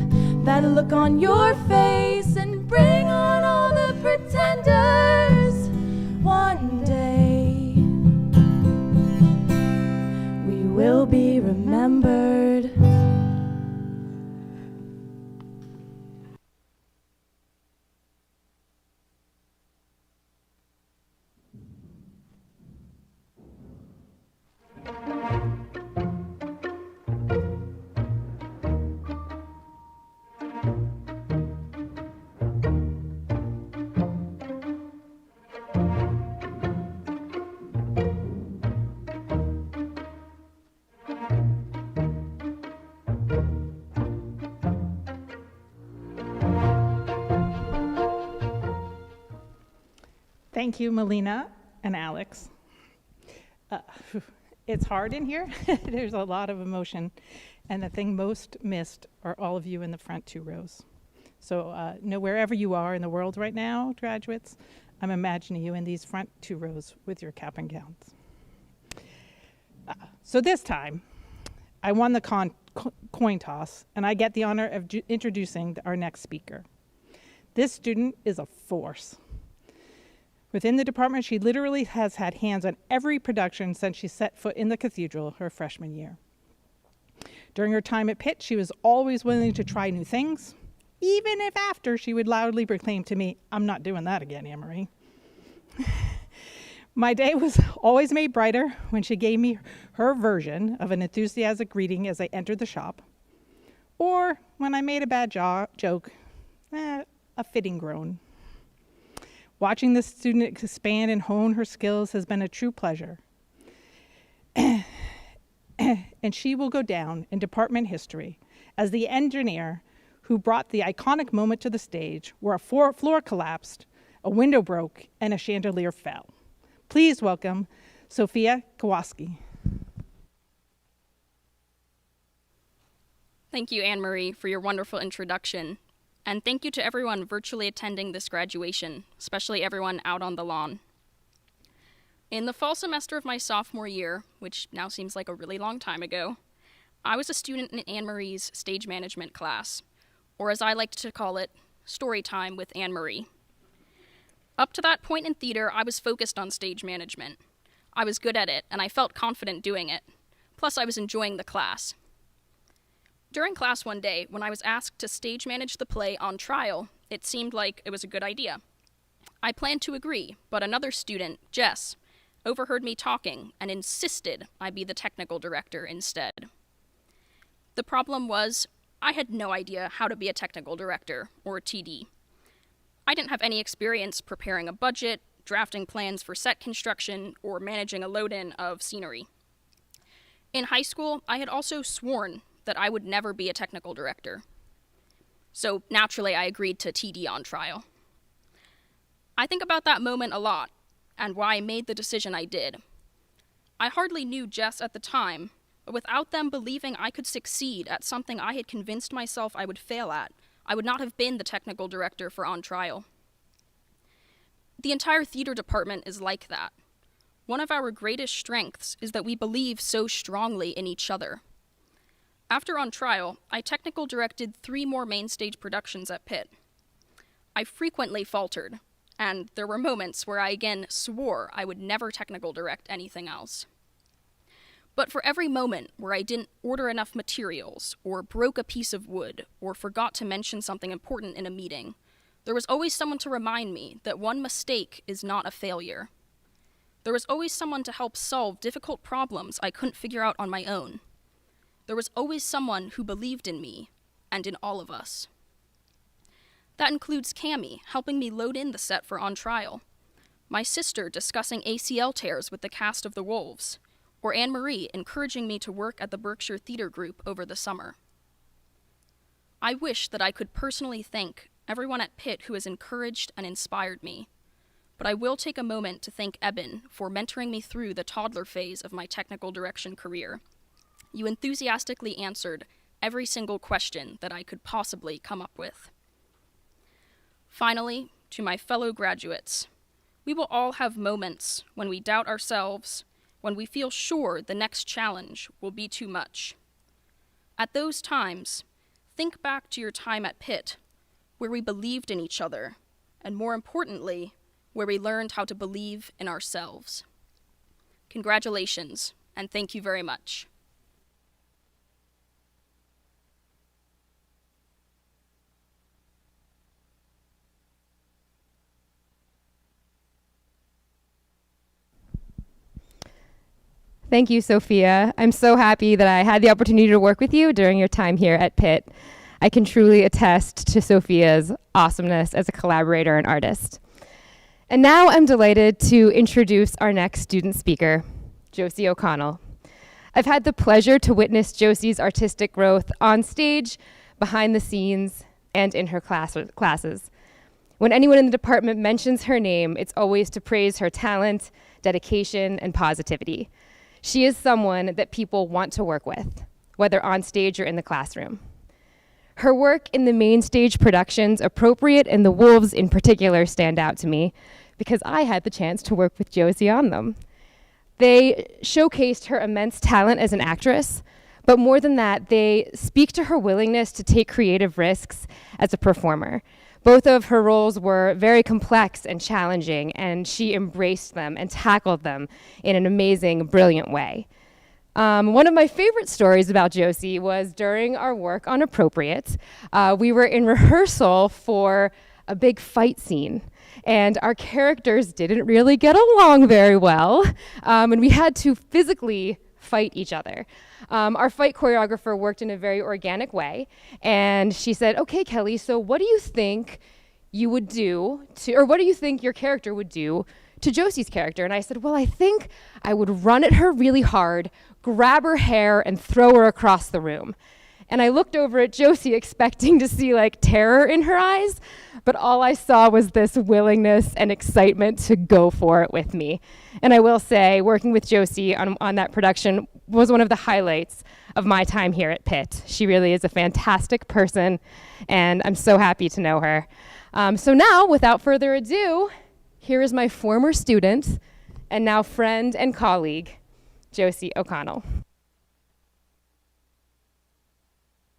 that look on your face, and bring on all the pretenders. One day we will be remembered. Thank you, Melina and Alex. It's hard in here. There's a lot of emotion. And the thing most missed are all of you in the front two rows. So wherever you are in the world right now, graduates, I'm imagining you in these front two rows with your cap and gowns. So this time, I won the coin toss, and I get the honor of introducing our next speaker. This student is a force. Within the department, she literally has had hands on every production since she set foot in the cathedral her freshman year. During her time at Pitt, she was always willing to try new things, even if after she would loudly proclaim to me, "I'm not doing that again, Anne-Marie." My day was always made brighter when she gave me her version of an enthusiastic greeting as I entered the shop, or when I made a bad joke, a fitting groan. Watching this student expand and hone her skills has been a true pleasure. And she will go down in department history as the engineer who brought the iconic moment to the stage where a floor collapsed, a window broke, and a chandelier fell. Please welcome Sophia Kowalski. Thank you, Anne-Marie, for your wonderful introduction. And thank you to everyone virtually attending this graduation, especially everyone out on the lawn. In the fall semester of my sophomore year, which now seems like a really long time ago, I was a student in Anne-Marie's stage management class, or as I like to call it, story time with Anne-Marie. Up to that point in theater, I was focused on stage management. I was good at it, and I felt confident doing it. Plus, I was enjoying the class. During class one day, when I was asked to stage manage the play On Trial, it seemed like it was a good idea. I planned to agree, but another student, Jess, overheard me talking and insisted I be the technical director instead. The problem was, I had no idea how to be a technical director, or TD. I didn't have any experience preparing a budget, drafting plans for set construction, or managing a load-in of scenery. In high school, I had also sworn that I would never be a technical director. So naturally, I agreed to TD On Trial. I think about that moment a lot, and why I made the decision I did. I hardly knew Jess at the time, but without them believing I could succeed at something I had convinced myself I would fail at, I would not have been the technical director for On Trial. The entire theater department is like that. one of our greatest strengths is that we believe so strongly in each other. After On Trial, I technical directed 3 more main stage productions at Pitt. I frequently faltered, and there were moments where I again swore I would never technical direct anything else. But for every moment where I didn't order enough materials, or broke a piece of wood, or forgot to mention something important in a meeting, there was always someone to remind me that one mistake is not a failure. There was always someone to help solve difficult problems I couldn't figure out on my own. There was always someone who believed in me, and in all of us. That includes Cammie helping me load in the set for On Trial, my sister discussing ACL tears with the cast of The Wolves, or Anne-Marie encouraging me to work at the Berkshire Theater Group over the summer. I wish that I could personally thank everyone at Pitt who has encouraged and inspired me, but I will take a moment to thank Eben for mentoring me through the toddler phase of my technical direction career. You enthusiastically answered every single question that I could possibly come up with. Finally, to my fellow graduates, we will all have moments when we doubt ourselves, when we feel sure the next challenge will be too much. At those times, think back to your time at Pitt, where we believed in each other, and more importantly, where we learned how to believe in ourselves. Congratulations, and thank you very much. Thank you, Sophia. I'm so happy that I had the opportunity to work with you during your time here at Pitt. I can truly attest to Sophia's awesomeness as a collaborator and artist. And now I'm delighted to introduce our next student speaker, Josie O'Connell. I've had the pleasure to witness Josie's artistic growth on stage, behind the scenes, and in her classes. When anyone in the department mentions her name, it's always to praise her talent, dedication, and positivity. She is someone that people want to work with, whether on stage or in the classroom. Her work in the main stage productions, Appropriate and The Wolves in particular, stand out to me because I had the chance to work with Josie on them. They showcased her immense talent as an actress, but more than that, they speak to her willingness to take creative risks as a performer. Both of her roles were very complex and challenging, and she embraced them and tackled them in an amazing, brilliant way. One of my favorite stories about Josie was during our work on Appropriate. We were in rehearsal for a big fight scene, and our characters didn't really get along very well, and we had to physically fight each other. Our fight choreographer worked in a very organic way, and she said, "Okay, Kelly, so what do you think you would do to, or what do you think your character would do to Josie's character?" And I said, "Well, I think I would run at her really hard, grab her hair, and throw her across the room." And I looked over at Josie expecting to see like terror in her eyes, but all I saw was this willingness and excitement to go for it with me. And I will say, working with Josie on that production was one of the highlights of my time here at Pitt. She really is a fantastic person, and I'm so happy to know her. So now, without further ado, here is my former student and now friend and colleague, Josie O'Connell.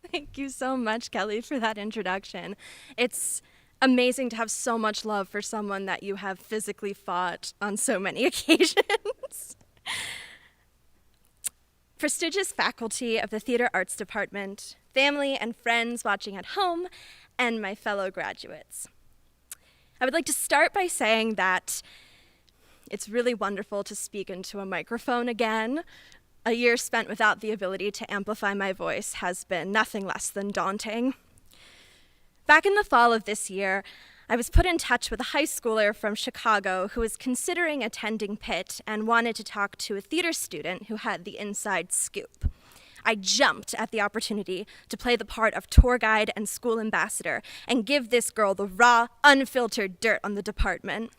Thank you so much, Kelly, for that introduction. It's amazing to have so much love for someone that you have physically fought on so many occasions. Prestigious faculty of the Theater Arts Department, family and friends watching at home, and my fellow graduates. I would like to start by saying that it's really wonderful to speak into a microphone again. A year spent without the ability to amplify my voice has been nothing less than daunting. Back in the fall of this year, I was put in touch with a high schooler from Chicago who was considering attending Pitt and wanted to talk to a theater student who had the inside scoop. I jumped at the opportunity to play the part of tour guide and school ambassador and give this girl the raw, unfiltered dirt on the department.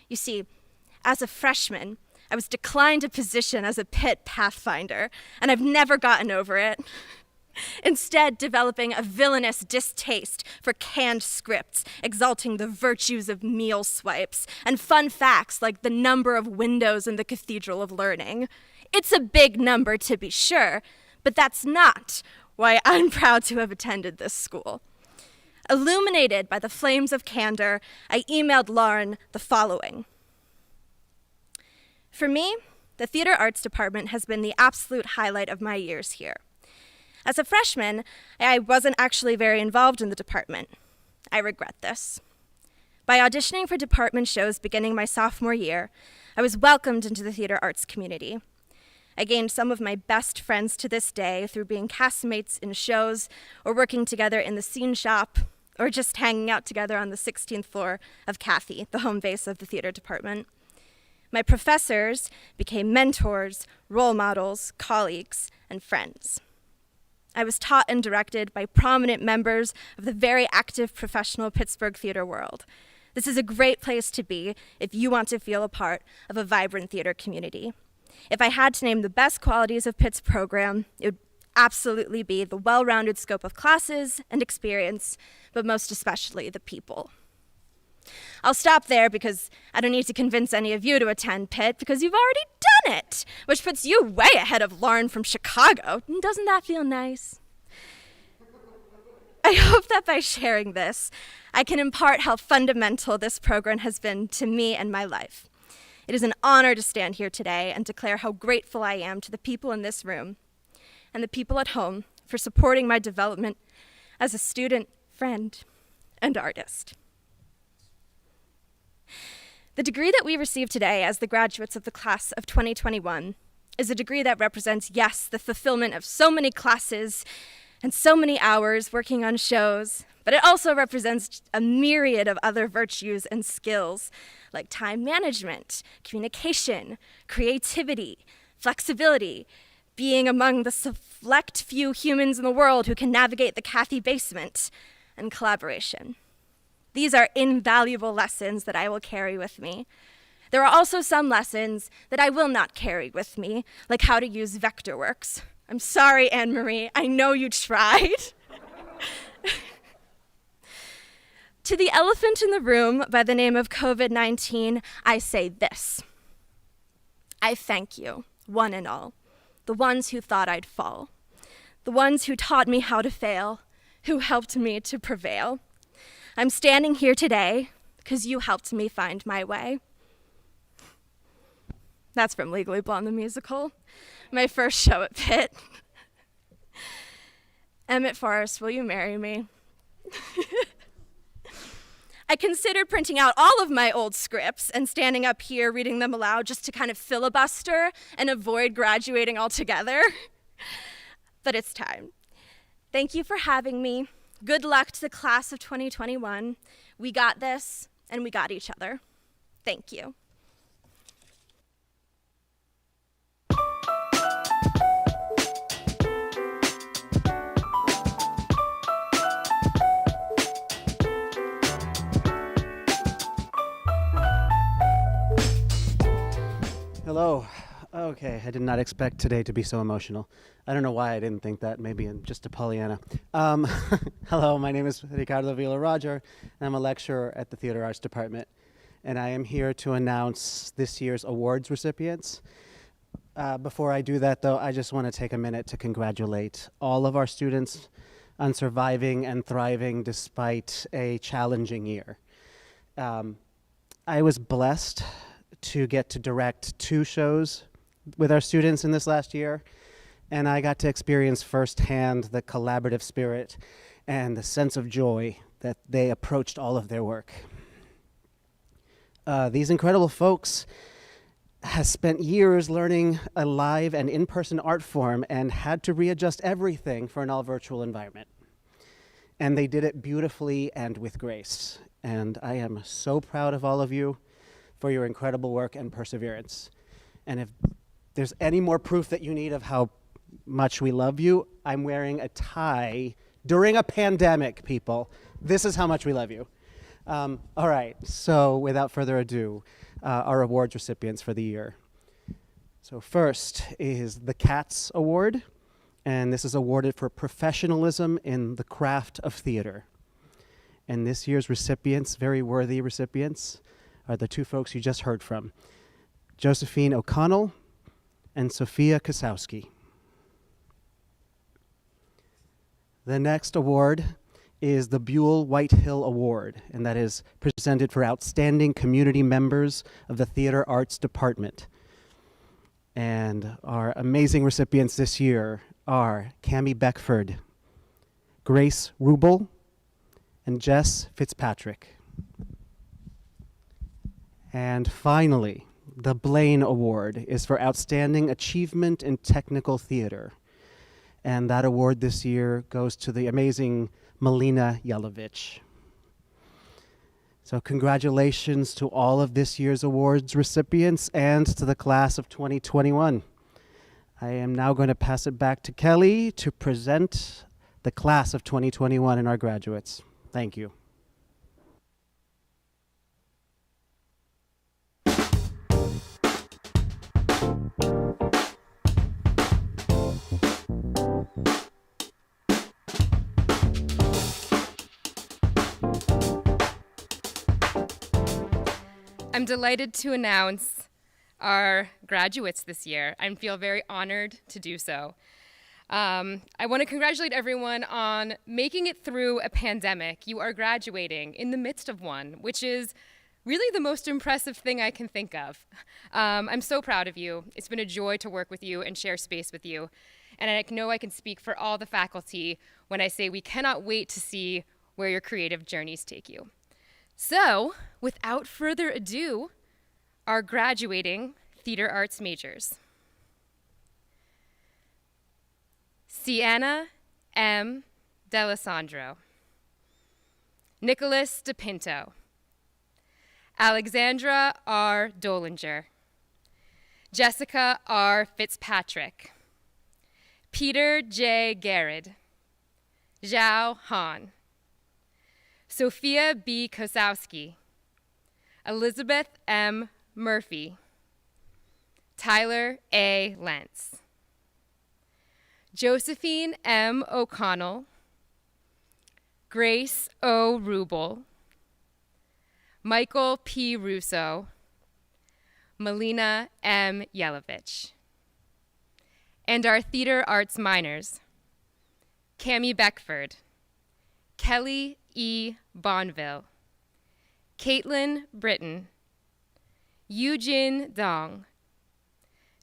You see, as a freshman, I was declined a position as a Pitt Pathfinder, and I've never gotten over it. instead developing a villainous distaste for canned scripts, exalting the virtues of meal swipes, and fun facts like the number of windows in the Cathedral of Learning. It's a big number, to be sure, but that's not why I'm proud to have attended this school. Illuminated by the flames of candor, I emailed Lauren the following. For me, the theater arts department has been the absolute highlight of my years here. As a freshman, I wasn't actually very involved in the department. I regret this. By auditioning for department shows beginning my sophomore year, I was welcomed into the theater arts community. I gained some of my best friends to this day through being castmates in shows or working together in the scene shop or just hanging out together on the 16th floor of Cathy, the home base of the theater department. My professors became mentors, role models, colleagues, and friends. I was taught and directed by prominent members of the very active professional Pittsburgh theater world. This is a great place to be if you want to feel a part of a vibrant theater community. If I had to name the best qualities of Pitt's program, it would absolutely be the well-rounded scope of classes and experience, but most especially the people. I'll stop there because I don't need to convince any of you to attend Pitt because you've already done it, which puts you way ahead of Lauren from Chicago. Doesn't that feel nice? I hope that by sharing this, I can impart how fundamental this program has been to me and my life. It is an honor to stand here today and declare how grateful I am to the people in this room and the people at home for supporting my development as a student, friend, and artist. The degree that we receive today as the graduates of the class of 2021 is a degree that represents, yes, the fulfillment of so many classes and so many hours working on shows, but it also represents a myriad of other virtues and skills like time management, communication, creativity, flexibility, being among the select few humans in the world who can navigate the Cathy basement, and collaboration. These are invaluable lessons that I will carry with me. There are also some lessons that I will not carry with me, like how to use Vectorworks. I'm sorry, Anne-Marie, I know you tried. To the elephant in the room by the name of COVID-19, I say this. I thank you, one and all, the ones who thought I'd fall, the ones who taught me how to fail, who helped me to prevail. I'm standing here today because you helped me find my way. That's from Legally Blonde the Musical, my first show at Pitt. Emmett Forrest, will you marry me? I considered printing out all of my old scripts and standing up here reading them aloud just to kind of filibuster and avoid graduating altogether. But it's time. Thank you for having me. Good luck to the class of 2021. We got this, and we got each other. Thank you. Hello. Okay, I did not expect today to be so emotional. I don't know why I didn't think that, maybe I'm just a Pollyanna. Hello, my name is Ricardo Villa-Roger, and I'm a lecturer at the Theater Arts Department. And I am here to announce this year's awards recipients. Before I do that, though, I just want to take a minute to congratulate all of our students on surviving and thriving despite a challenging year. I was blessed to get to direct 2 shows with our students in this last year, and I got to experience firsthand the collaborative spirit and the sense of joy that they approached all of their work. These incredible folks has spent years learning a live and in-person art form and had to readjust everything for an all-virtual environment. And they did it beautifully and with grace. And I am so proud of all of you for your incredible work and perseverance. And if there's any more proof that you need of how much we love you, I'm wearing a tie during a pandemic, people. This is how much we love you. All right, so without further ado, our awards recipients for the year. So first is the CATS Award. And this is awarded for professionalism in the craft of theater. And this year's recipients, very worthy recipients, are the two folks you just heard from, Josephine O'Connell and Sophia Kosowski. The next award is the Buell Whitehill Award, and that is presented for outstanding community members of the Theater Arts Department. And our amazing recipients this year are Cammie Beckford, Grace Rubel, and Jess Fitzpatrick. And finally, the Blaine Award is for Outstanding Achievement in Technical Theater. And that award this year goes to the amazing Melina Yelovich. So congratulations to all of this year's awards recipients and to the class of 2021. I am now going to pass it back to Kelly to present the class of 2021 and our graduates. Thank you. I'm delighted to announce our graduates this year. I feel very honored to do so. I want to congratulate everyone on making it through a pandemic. You are graduating in the midst of one, which is really the most impressive thing I can think of. I'm so proud of you. It's been a joy to work with you and share space with you. And I know I can speak for all the faculty when I say we cannot wait to see where your creative journeys take you. So, without further ado, our graduating theater arts majors. Sienna M. D'Alessandro, Nicholas DePinto, Alexandra R. Dolinger, Jessica R. Fitzpatrick, Peter J. Garrett, Zhao Han, Sophia B. Kosowski, Elizabeth M. Murphy, Tyler A. Lentz, Josephine M. O'Connell, Grace O. Rubel, Michael P. Russo, Melina M. Yelovich, and our theater arts minors, Cammie Beckford, Kelly E. Bonville, Caitlin Britton, Eugene Dong,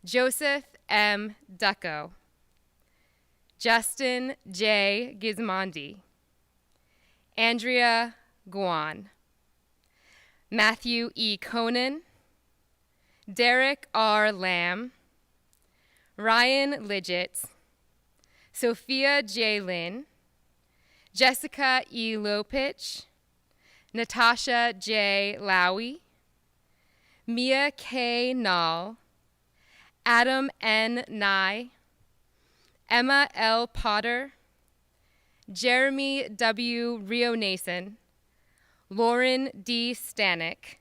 Joseph M. Ducko, Justin J. Gizmondi, Andrea Guan, Matthew E. Conan, Derek R. Lamb, Ryan Lidgett, Sophia J. Lynn, Jessica E. Lopich, Natasha J. Lowy, Mia K. Nall, Adam N. Nye, Emma L. Potter, Jeremy W. Rio Nason, Lauren D. Stanek,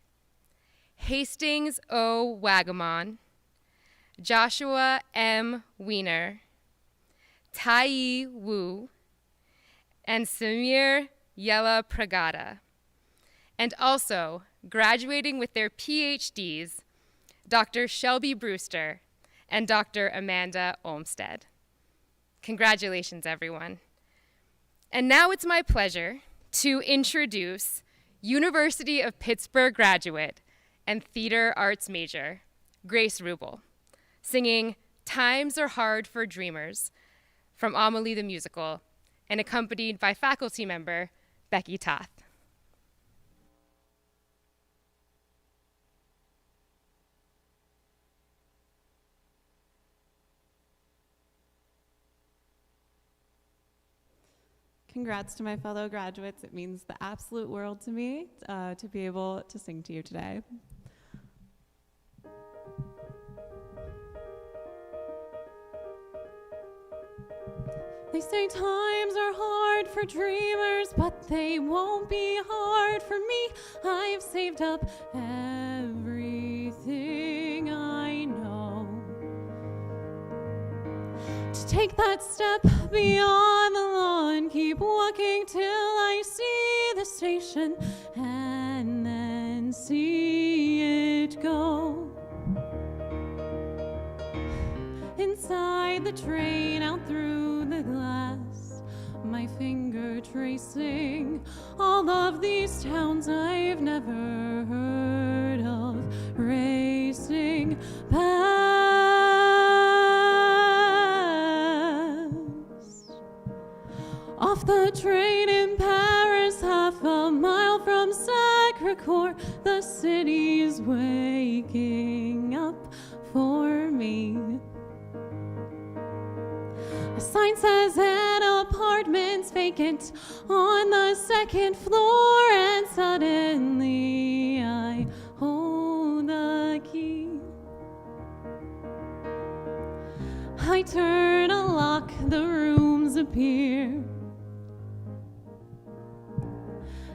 Hastings O. Wagamon, Joshua M. Wiener, Tai Wu, and Samir Yella Pragada. And also, graduating with their PhDs, Dr. Shelby Brewster and Dr. Amanda Olmsted. Congratulations, everyone. And now it's my pleasure to introduce University of Pittsburgh graduate and theater arts major, Grace Rubel, singing Times Are Hard for Dreamers from Amelie the Musical, and accompanied by faculty member Becky Toth. Congrats to my fellow graduates. It means the absolute world to me to be able to sing to you today. They say times are hard for dreamers, but they won't be hard for me. I've saved up everything I know to take that step beyond the lawn, keep walking till I see the station and then see it go. Inside the train, out through the glass, my finger tracing all of these towns I've never heard of, racing past. Off the train in Paris, half a mile from Sacré-Cœur, the city's waking up for me. A sign says an apartment's vacant on the second floor, and suddenly I hold the key. I turn a lock, the rooms appear,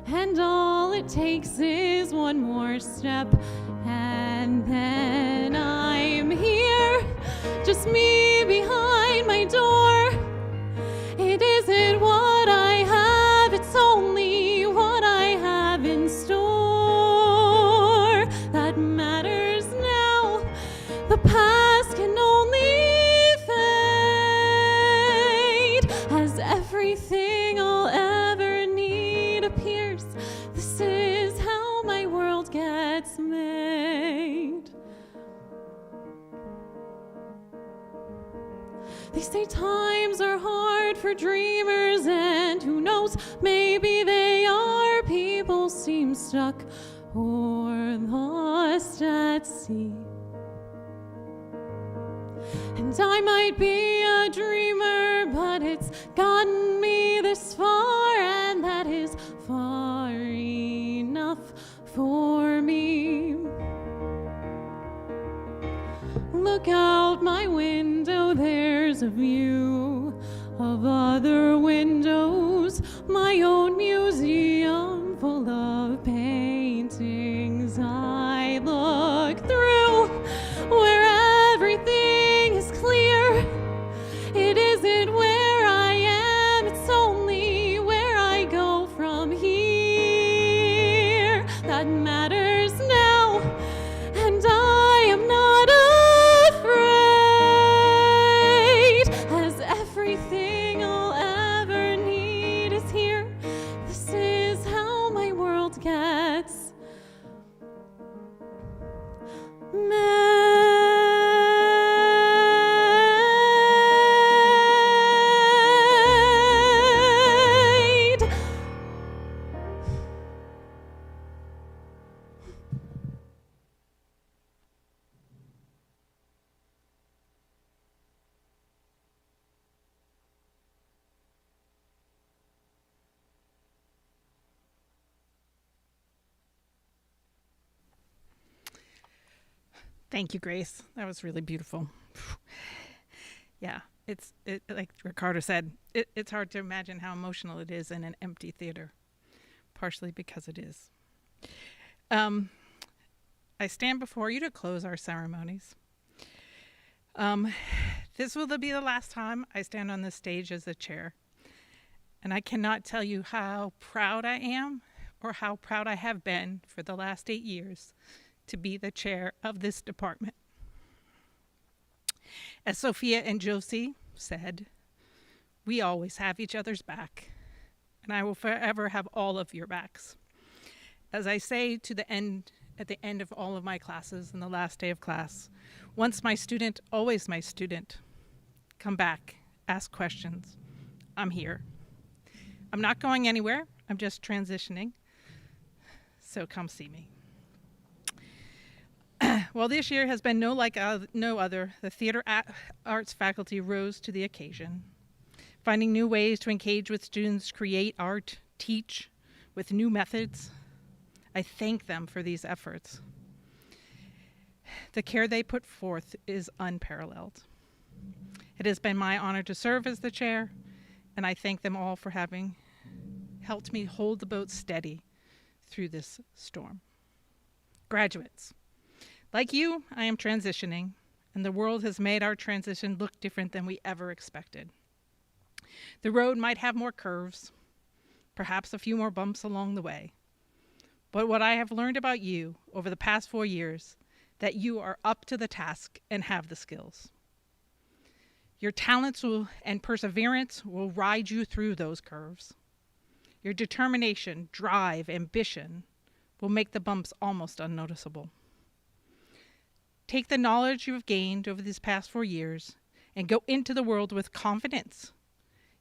and all it takes is one more step, and then I'm here, just me behind my door. It isn't what I have, it's only what I have in store that matters now. The past can only fade as everything I'll ever need appears. This is how my world gets made. They say times are hard for dreamers, and who knows, maybe they are. People seem stuck or lost at sea. And I might be a dreamer, but it's gotten me this far, and that is far enough for me. Look out my window, there's a view of other windows, my own museum full of paintings I look through, where everything is clear. It isn't where I am, it's only where I go from here that matters now, and I am not everything I'll ever need is here. This is how my world gets made. Thank you, Grace. That was really beautiful. Yeah, it's like Ricardo said, it's hard to imagine how emotional it is in an empty theater, partially because it is. I stand before you to close our ceremonies. This will be the last time I stand on this stage as the chair, and I cannot tell you how proud I am or how proud I have been for the last 8 years to be the chair of this department. As Sophia and Josie said, we always have each other's back, and I will forever have all of your backs. As I say at the end of all of my classes and the last day of class, once my student, always my student. Come back, ask questions. I'm here. I'm not going anywhere. I'm just transitioning. So come see me. Well, this year has been no other. The theater arts faculty rose to the occasion, finding new ways to engage with students, create art, teach with new methods. I thank them for these efforts. The care they put forth is unparalleled. It has been my honor to serve as the chair, and I thank them all for having helped me hold the boat steady through this storm. Graduates, like you, I am transitioning. and the world has made our transition look different than we ever expected. The road might have more curves, perhaps a few more bumps along the way. But what I have learned about you over the past 4 years, that you are up to the task and have the skills. Your talents and perseverance will ride you through those curves. Your determination, drive, ambition will make the bumps almost unnoticeable. Take the knowledge you have gained over these past 4 years and go into the world with confidence.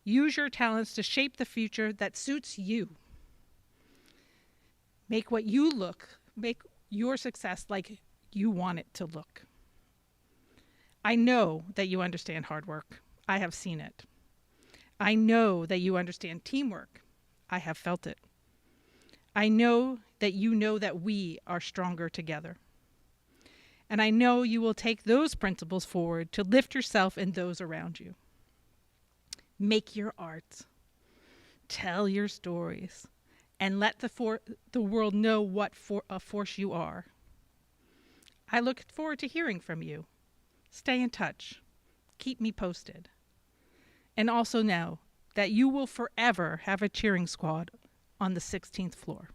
Use your talents to shape the future that suits you. Make your success like you want it to look. I know that you understand hard work. I have seen it. I know that you understand teamwork. I have felt it. I know that you know that we are stronger together. And I know you will take those principles forward to lift yourself and those around you. Make your art. Tell your stories. And let the world know what a force you are. I look forward to hearing from you. Stay in touch. Keep me posted. And also know that you will forever have a cheering squad on the 16th floor.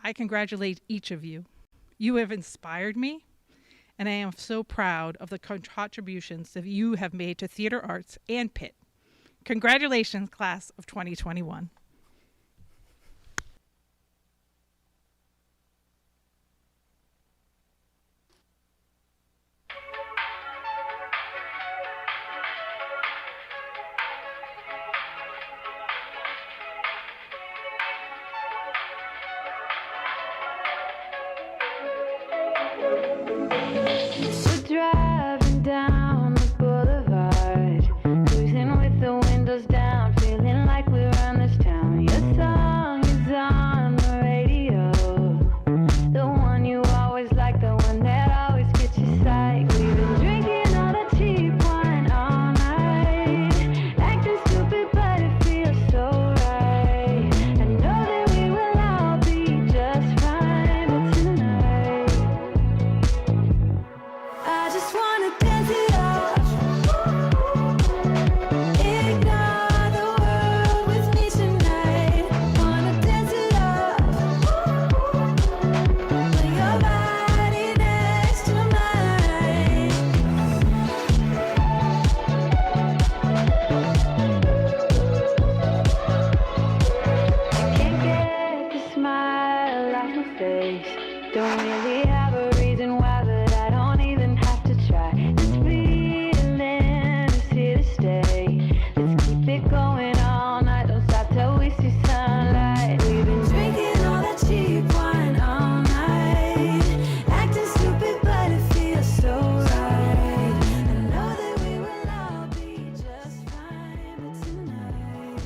I congratulate each of you. You have inspired me, and I am so proud of the contributions that you have made to theater arts and Pitt. Congratulations, class of 2021. We're driving down the boulevard, cruising with the windows down, feeling like we run this town. Your song is on the radio, the one you always like, the one that always gets you psyched. We've been drinking all the cheap wine all night, acting stupid but it feels so right. I know that we will all be just fine, but tonight I just wanna dance it off. Ignore the world with me tonight. Wanna dance it off. Put your body next to mine. I can't get the smile off my face. Don't really have a reason why, but I don't even have to try. This feeling is here to stay. Let's keep it going all night. Don't stop till we see sunlight. We've been drinking all that cheap wine all night, acting stupid, but it feels so right. I know that we will all be just fine, but tonight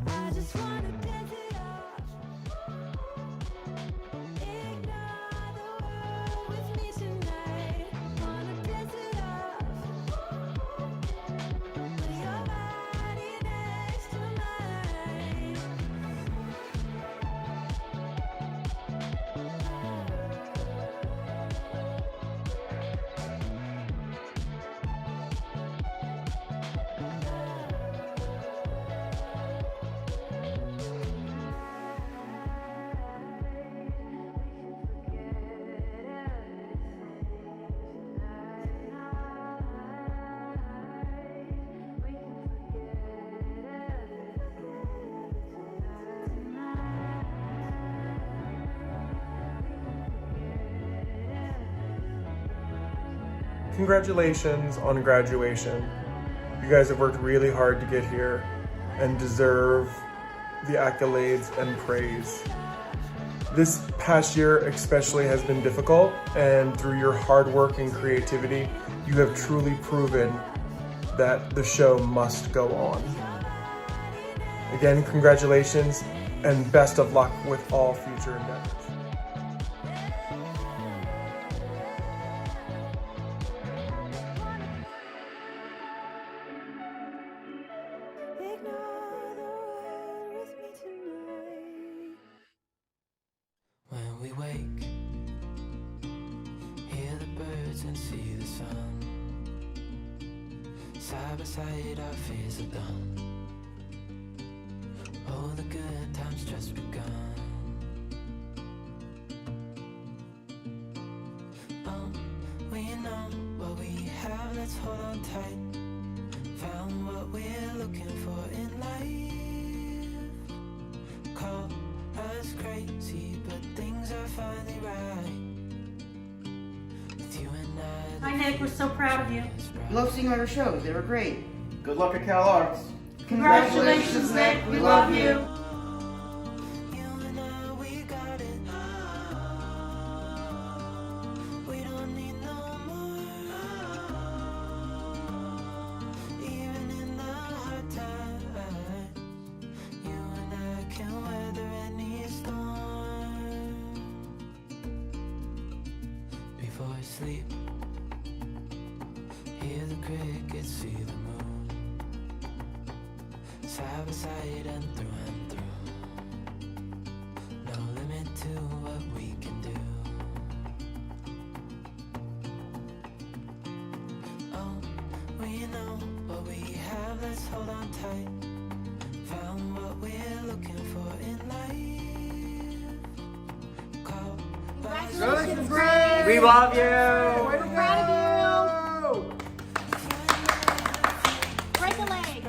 I just wanna dance it off. Ignore the world with me tonight. Wanna dance it off. Put your body next to mine. Congratulations on graduation. You guys have worked really hard to get here and deserve the accolades and praise. This past year especially has been difficult, and through your hard work and creativity, you have truly proven that the show must go on. Again, congratulations and best of luck with all future endeavors. When we wake, hear the and see the sun. Side by side our fears are done. All the good times just begun. We know what we have, let's hold on tight. Found what we're looking for in life. Call us crazy, but things are finally right. With you and I. Hi Nick, we're so proud of you. Love seeing all your shows, they were great. Good luck at Cal Arts. Congratulations, Nick, we love you. Sleep, hear the crickets, see the moon, side by side and through, no limit to what we can do. Oh, we know what we have, let's hold on tight. Found what we're looking for in life. Call Congratulations, Grace! We love you! We're proud of you! Break a leg!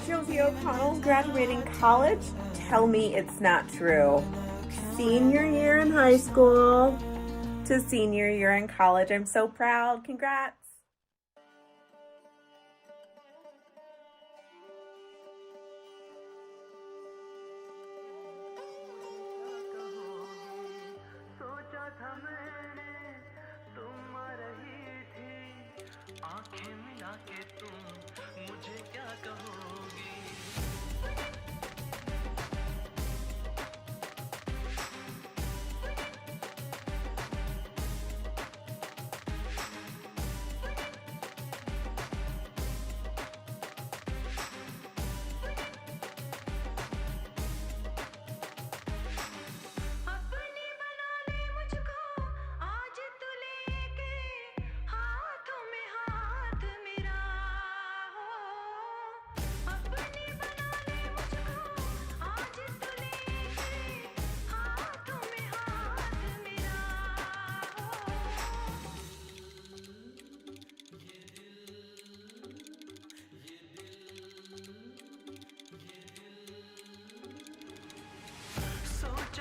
Josie O'Connell's graduating college? Tell me it's not true. Senior year in high school to senior year in college. I'm so proud. Congrats.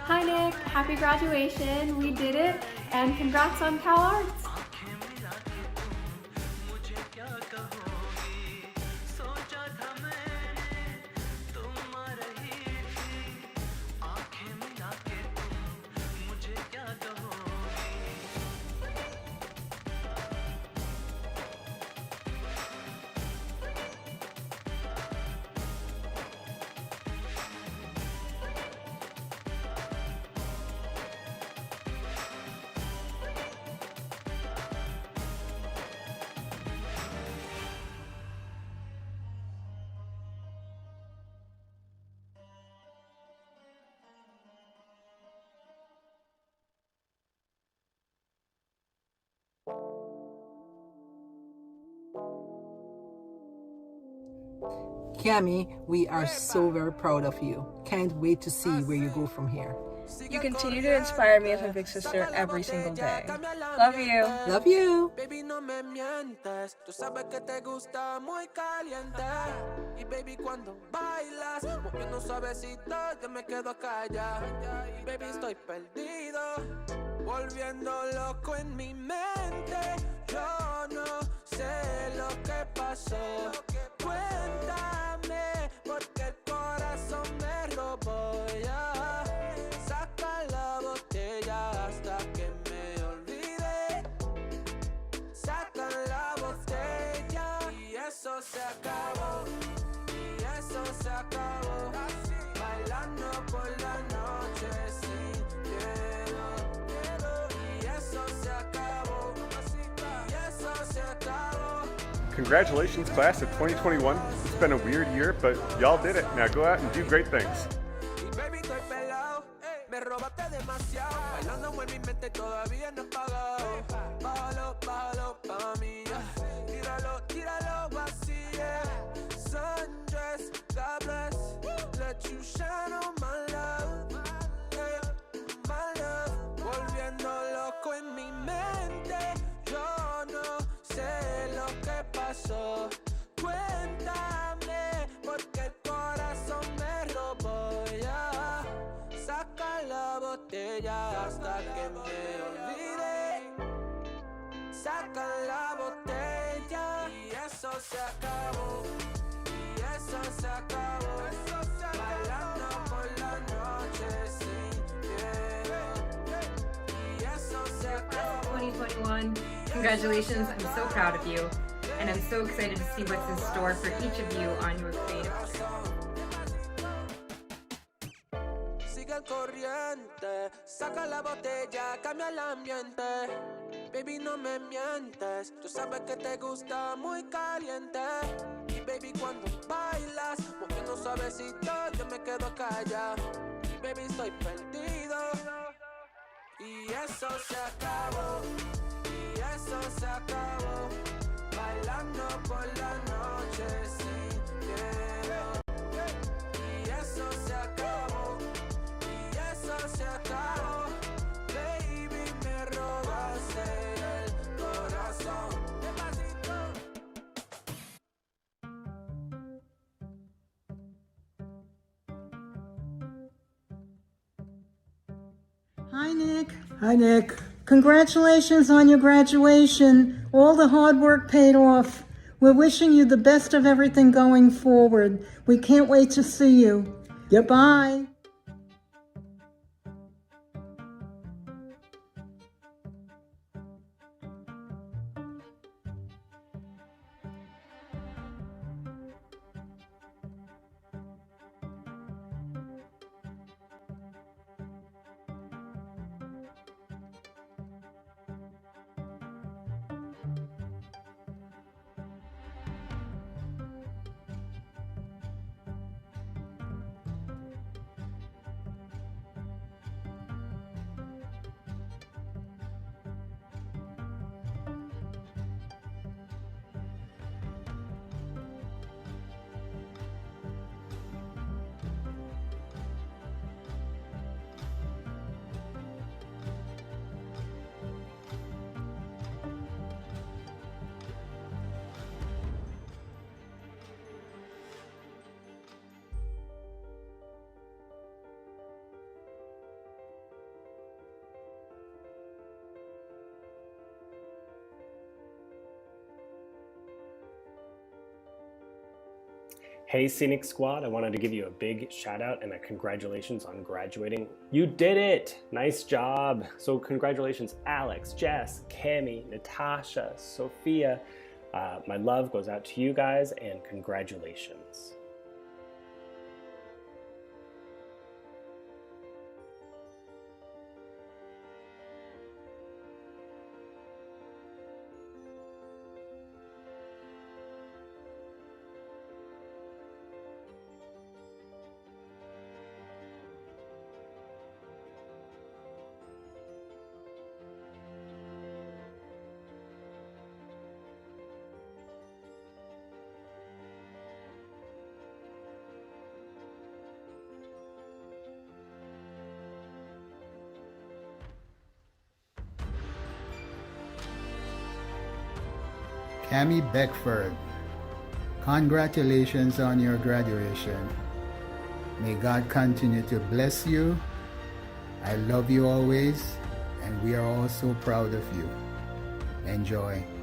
Hi Nick, happy graduation, we did it, and congrats on Cal Arts. Cami, we are so very proud of you. Can't wait to see where you go from here. You continue to inspire me as my big sister every single day. Love you. Love you. Baby, no me mientes. Tú sabes que te gusta muy caliente. Y baby, cuando bailas, moviendo suavecito, yo me quedo callado. Y baby, estoy perdido, volviendo loco en mi mente. Yo no sé lo que pasó. Cuéntame, porque el corazón me robó ya. Saca la botella hasta que me olvide. Saca la botella y eso se acabó. Y eso se acabó. Bailando por la noche sin miedo. Y eso se acabó. Y eso se acabó. Congratulations, class of 2021. It's been a weird year, but y'all did it. Now go out and do great things. Baby, estoy pelado, me robaste demasiado. Bailando en mi mente todavía no he pagado. Bájalo, bájalo pa' mí. Tíralo, tíralo así, yeah. Sundress, God bless. Let you shine on my love, my love. Volviendo loco en mi mente. Yo no sé lo que pasó. Cuéntame, porque el corazón me robó ya. Saca la botella hasta que me olvide. Saca la botella y eso se acabó. Y eso se acabó. Bailando por la noche sin miedo. Y eso se acabó. 2021, congratulations. I'm so proud of you. And I'm so excited to see what's in store for each of you on your creative journey. Sigue el corriente, saca la botella, cambia el ambiente. Baby, no me mientes, tú sabes que te gusta muy caliente. Y baby, cuando bailas, moviendo suavecito, yo me quedo callado. Y baby, estoy perdido. Y eso se acabó. Y eso se acabó. Bailando por la noche sin miedo. Y eso se acabó. Y eso se acabó. Baby, me robaste el corazón. Hi, Nick. Hi, Nick. Congratulations on your graduation. All the hard work paid off. We're wishing you the best of everything going forward. We can't wait to see you. Yep. Bye. Hey Scenic Squad, I wanted to give you a big shout out and a congratulations on graduating. You did it! Nice job! So congratulations Alex, Jess, Cami, Natasha, Sophia. My love goes out to you guys and congratulations. Cami Beckford, congratulations on your graduation. May God continue to bless you. I love you always, and we are all so proud of you. Enjoy.